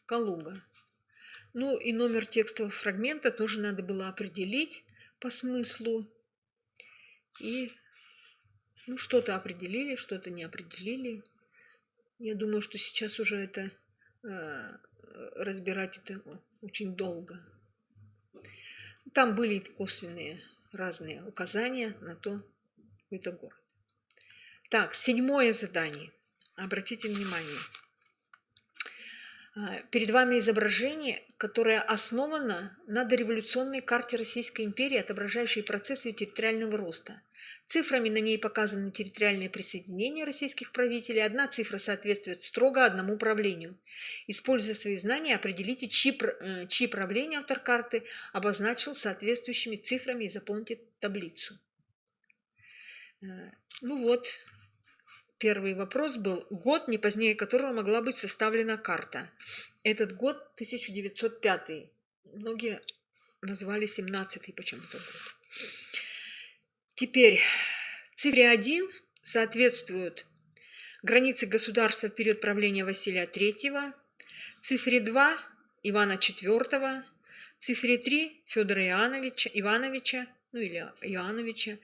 Калуга. Ну и номер текстового фрагмента тоже надо было определить по смыслу. И что-то определили, что-то не определили. Я думаю, что сейчас уже это разбирать это очень долго. Там были косвенные разные указания на то, какой это город. Так, седьмое задание. Обратите внимание. Перед вами изображение, которое основано на дореволюционной карте Российской империи, отображающей процессы территориального роста. Цифрами на ней показаны территориальные присоединения российских правителей. Одна цифра соответствует строго одному правлению. Используя свои знания, определите, чьи правления автор карты обозначил соответствующими цифрами и заполните таблицу. Ну вот. Первый вопрос был год, не позднее которого могла быть составлена карта. Этот год 1905. Многие назвали 17-й почему-то. Теперь цифре 1 соответствуют границы государства в период правления Василия III, цифре 2 Ивана IV, цифре 3 Федора Ивановича, ну или Иоанновича,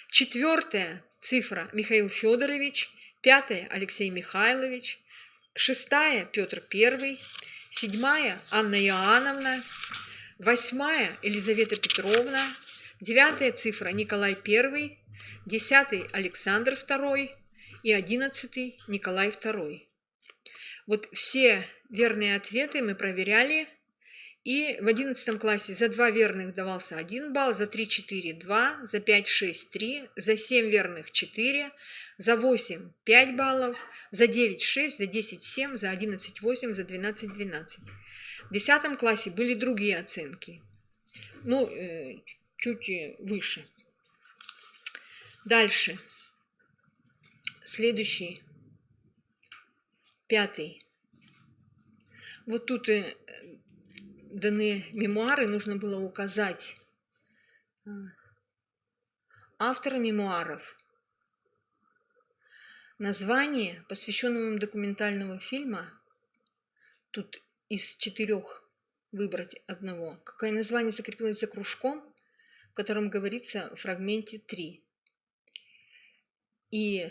четвертая цифра Михаил Федорович, пятая Алексей Михайлович, шестая Петр I, седьмая Анна Иоанновна, восьмая Елизавета Петровна, девятая цифра Николай I, десятый Александр II и 11 Николай II. Вот все верные ответы мы проверяли. И в 11 классе за 2 верных давался 1 балл, за 3 – 4 – 2, за 5 – 6 – 3, за 7 верных – 4, за 8 – 5 баллов, за 9 – 6, за 10 – 7, за 11 – 8, за 12 – 12. В 10 классе были другие оценки, ну, чуть выше. Дальше. Следующий, 5. Вот тут даны мемуары, нужно было указать автора мемуаров, название посвященного им документального фильма, тут из 4 выбрать одного, какое название закрепилось за кружком, в котором говорится в фрагменте 3. И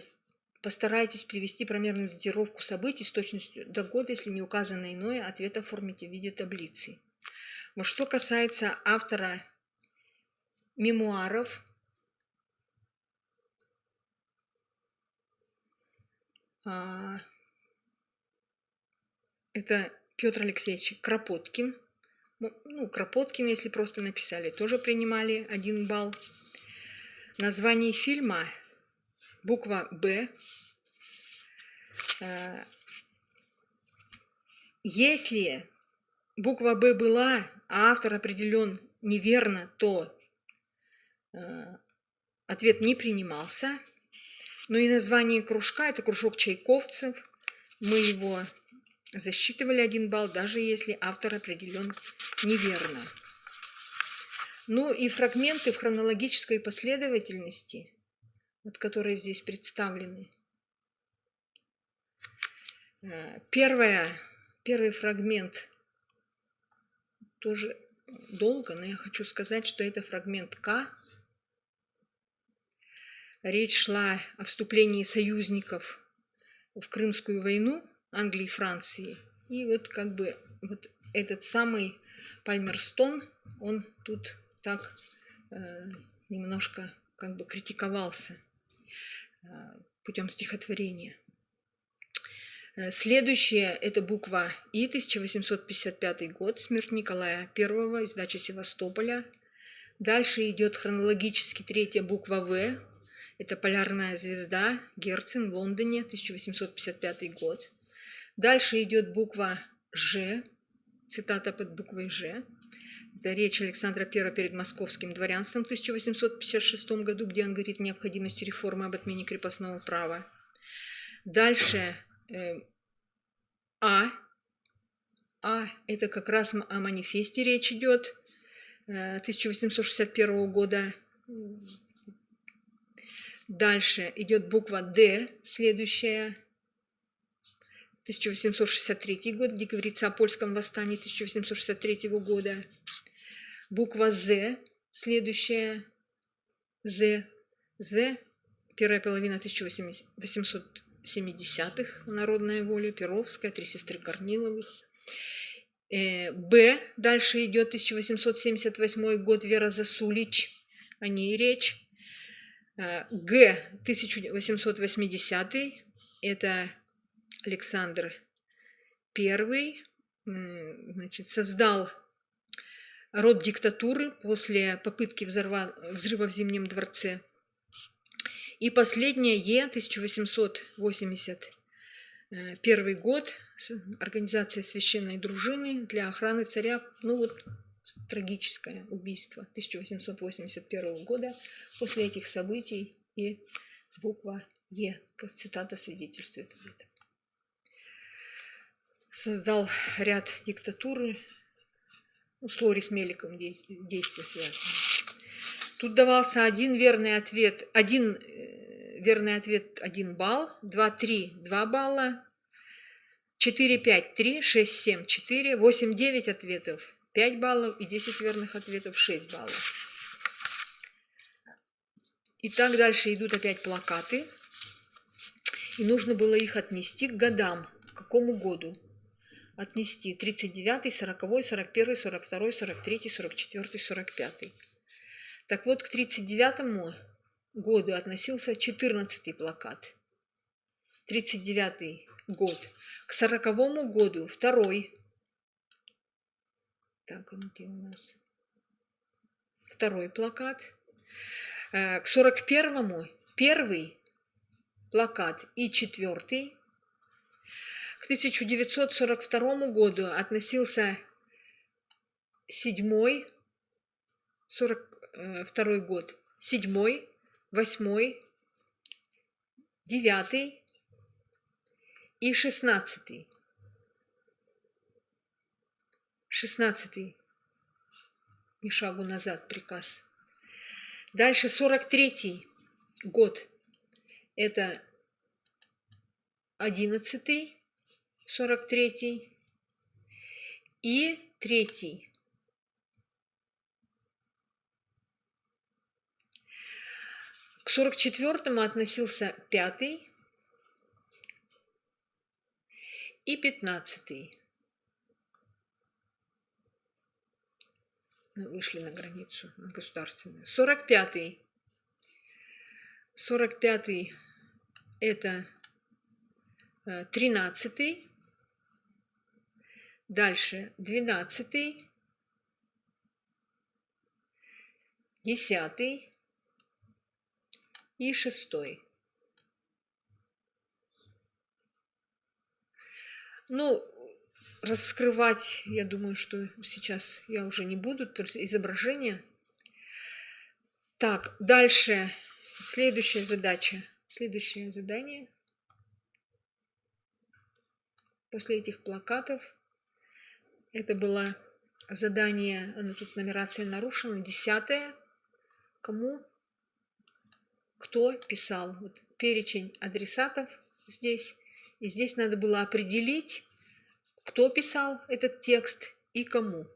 постарайтесь привести примерную датировку событий с точностью до года, если не указано иное, ответ оформите в виде таблицы. Вот что касается автора мемуаров, это Петр Алексеевич Кропоткин. Ну, Кропоткин, если просто написали, тоже принимали 1 балл. Название фильма буква «Б». Если буква «Б» была, а автор определен неверно, то ответ не принимался. Ну и название кружка – это кружок чайковцев. Мы его засчитывали 1 балл, даже если автор определен неверно. Ну и фрагменты в хронологической последовательности, вот, которые здесь представлены. Первый фрагмент тоже долго, но я хочу сказать, что это фрагмент К. Речь шла о вступлении союзников в Крымскую войну Англии и Франции. И вот как бы вот этот самый Пальмерстон, он тут так немножко как бы критиковался путем стихотворения. Следующее – это буква И, 1855 год, смерть Николая I, издача Севастополя. Дальше идет хронологически 3-я буква В, это полярная звезда, Герцен, в Лондоне, 1855 год. Дальше идет буква Ж, цитата под буквой Ж. Это речь Александра I перед московским дворянством в 1856 году, где он говорит о необходимости реформы об отмене крепостного права. Дальше А, это как раз о манифесте речь идет 1861 года. Дальше идет буква Д, следующая, 1863 год, где говорится о польском восстании 1863 года. Буква З, следующая, З, первая половина 1870-х, народная воля, Перовская, три сестры Корниловых. Б, дальше идет 1878 год, Вера Засулич, о ней речь. Г, 1880, это Александр I, значит, создал род диктатуры после попытки взрыва в Зимнем дворце. И последнее Е, 1881 год, организация священной дружины для охраны царя, ну вот трагическое убийство 1881 года. После этих событий и буква Е, как цитата свидетельствует об этом. Создал ряд диктатуры, с Лорис Меликом действия связаны. Тут давался один верный ответ 1 балл, 2, 3, 2 балла, 4, 5, 3, 6, 7, 4, 8, 9 ответов, 5 баллов и 10 верных ответов, 6 баллов. И так дальше идут опять плакаты. И нужно было их отнести к годам. К какому году? Отнести 39-й, 40-й, 41-й, 42-й, 43-й, 44-й, 45-й. Так вот, к 39-му году относился 14-й плакат. 39-й год. К 40-му году 2-й. Так, где у нас? 2-й плакат. К 41-му 1-й плакат и 4-й. К 1942 году относился 7-й, 42 год, 7-й, 8-й, 9-й и 16-й. 16-й. Ни шагу назад приказ. Дальше 43-й год. Это 11-й, 43-й и 3-й. К 44-му относился 5-й и 15-й. Вышли на границу, на государственную. 45-й. 45-й это 13-й. Дальше 12-й, 10-й и 6-й. Ну, раскрывать, я думаю, что сейчас я уже не буду, просто изображение. Так, дальше. Следующая задача. Следующее задание. После этих плакатов. Это было задание, оно тут нумерация нарушена, 10-е. Кому? Кто писал? Вот перечень адресатов здесь. И здесь надо было определить, кто писал этот текст и кому.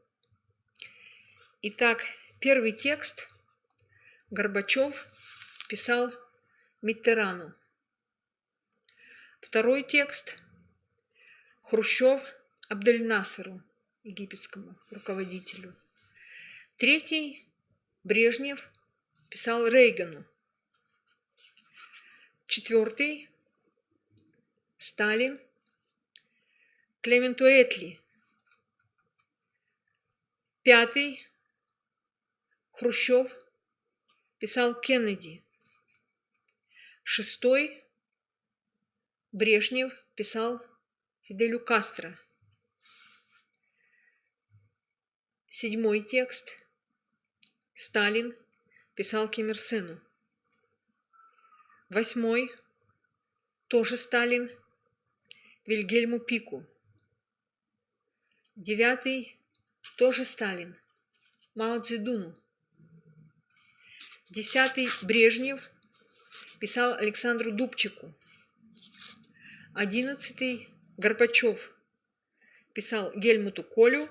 Итак, первый текст Горбачев писал Миттерану. Второй текст Хрущев Абдельнасеру, египетскому руководителю. Третий Брежнев писал Рейгану. Четвертый Сталин Клементу Этли. Пятый Хрущев писал Кеннеди. Шестой Брежнев писал Фиделю Кастро. Седьмой текст Сталин писал Ким Ир Сену. Восьмой тоже Сталин Вильгельму Пику. Девятый тоже Сталин Мао Цзэдуну. 10-й Брежнев писал Александру Дубчику. 11-й Горбачев писал Гельмуту Колю.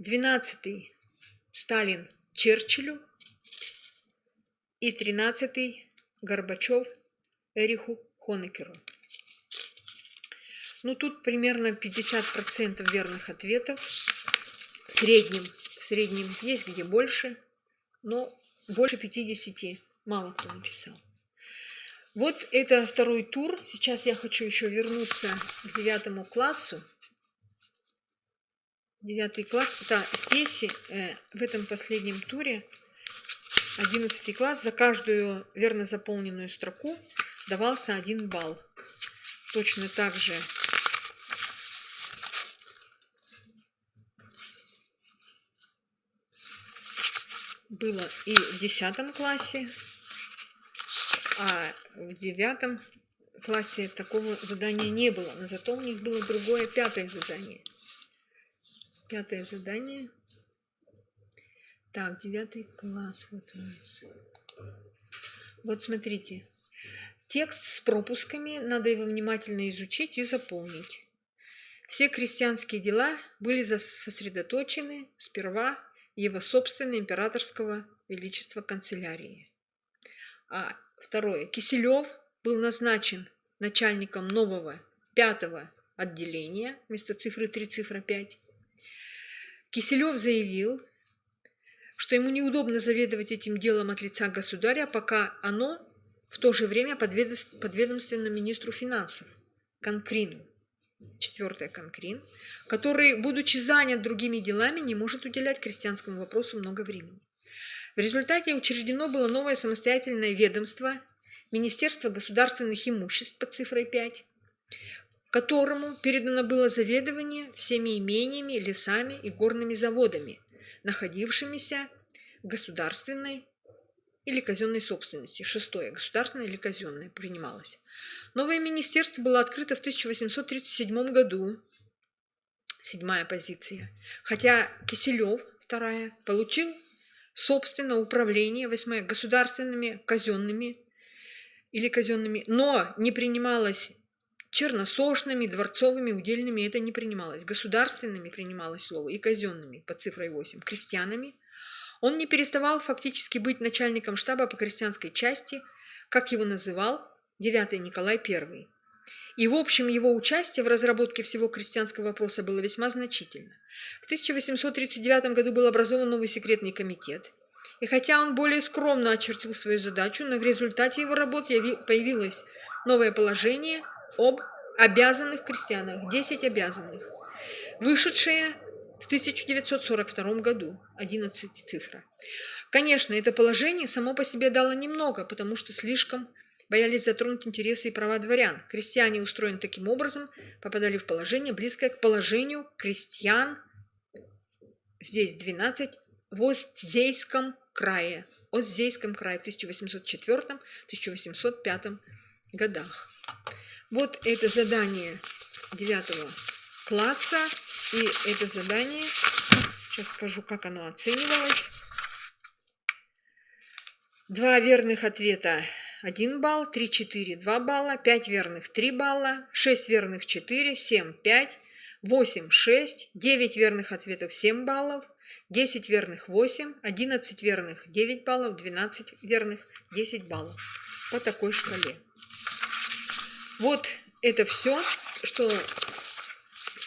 12-й Сталин Черчиллю. И 13-й Горбачев Эриху Хонекеру. Ну, тут примерно 50% верных ответов. В среднем есть где больше, но больше 50 мало кто написал. Вот это второй тур. Сейчас я хочу еще вернуться к 9 классу. 9 класс. Да, здесь, в этом последнем туре, 11 класс, за каждую верно заполненную строку давался 1 балл. Точно так же было и в 10 классе, а в 9 классе такого задания не было, но зато у них было другое 5 задание. 5 задание. Так, 9 класс. Вот у нас. Вот смотрите. Текст с пропусками, надо его внимательно изучить и заполнить. Все крестьянские дела были сосредоточены сперва его собственной императорского величества канцелярии. А второе. Киселев был назначен начальником нового 5 отделения, вместо цифры 3 цифра 5. Киселев заявил, что ему неудобно заведовать этим делом от лица государя, пока оно в то же время подведомственно министру финансов Конкрину. 4 Конкрин, который, будучи занят другими делами, не может уделять крестьянскому вопросу много времени. В результате учреждено было новое самостоятельное ведомство Министерство государственных имуществ под цифрой 5, которому передано было заведование всеми имениями, лесами и горными заводами, находившимися в государственной или казенной собственности. 6. Государственное или казенное принималось. Новое министерство было открыто в 1837 году. 7 позиция. Хотя Киселев, 2, получил собственное управление, 8, государственными, казенными или казенными, но не принималось черносошными, дворцовыми, удельными, это не принималось. Государственными принималось слово и казенными под цифрой 8, крестьянами. Он не переставал фактически быть начальником штаба по крестьянской части, как его называл 9 Николай I. И в общем его участие в разработке всего крестьянского вопроса было весьма значительно. В 1839 году был образован новый секретный комитет. И хотя он более скромно очертил свою задачу, но в результате его работ появилось новое положение об обязанных крестьянах, 10 обязанных, вышедшее в 1942 году, 11 цифра. Конечно, это положение само по себе дало немного, потому что слишком боялись затронуть интересы и права дворян. Крестьяне устроены таким образом, попадали в положение, близкое к положению крестьян, здесь 12, в Оздзейском крае. Оздзейском крае в 1804-1805 годах. Вот это задание 9 класса. И это задание, сейчас скажу, как оно оценивалось. 2 верных ответа 1 балл, 3, 4, 2 балла, 5 верных 3 балла, 6 верных 4, 7, 5, 8, 6, 9 верных ответов 7 баллов, 10 верных 8, 11 верных 9 баллов, 12 верных 10 баллов. По такой шкале. Вот это все, что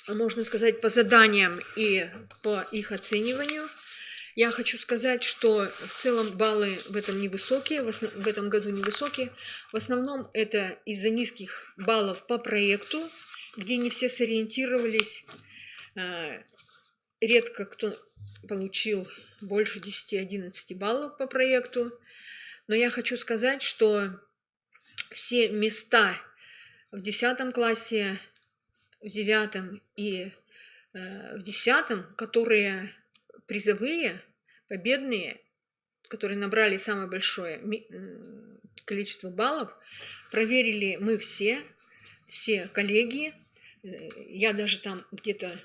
можно сказать по заданиям и по их оцениванию. Я хочу сказать, что в целом баллы в этом невысокие, в этом году невысокие. В основном это из-за низких баллов по проекту, где не все сориентировались. Редко кто получил больше 10-11 баллов по проекту. Но я хочу сказать, что все места в 10 классе, в 9 и в 10, которые призовые, победные, которые набрали самое большое количество баллов, проверили мы все коллеги. Я даже там где-то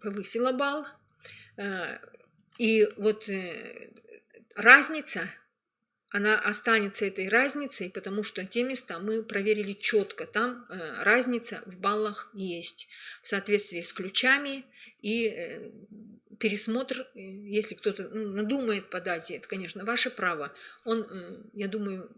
повысила балл. И вот разница, она останется этой разницей, потому что те места мы проверили четко. Там разница в баллах есть в соответствии с ключами. И пересмотр, если кто-то надумает подать, это, конечно, ваше право, он, я думаю,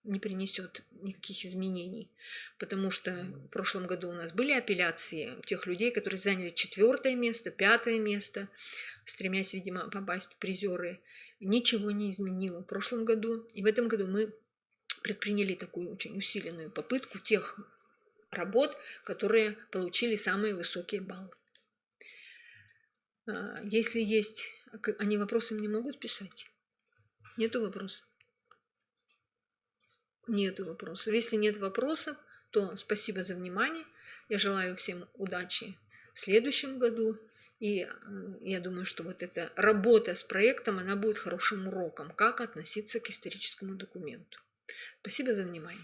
не принесет никаких изменений, потому что в прошлом году у нас были апелляции у тех людей, которые заняли 4 место, 5 место, стремясь, видимо, попасть в призеры. Ничего не изменило в прошлом году, и в этом году мы предприняли такую очень усиленную попытку тех работ, которые получили самые высокие баллы. Если есть, они вопросы мне могут писать? Нету вопросов? Нету вопросов. Если нет вопросов, то спасибо за внимание. Я желаю всем удачи в следующем году. И я думаю, что вот эта работа с проектом, она будет хорошим уроком, как относиться к историческому документу. Спасибо за внимание.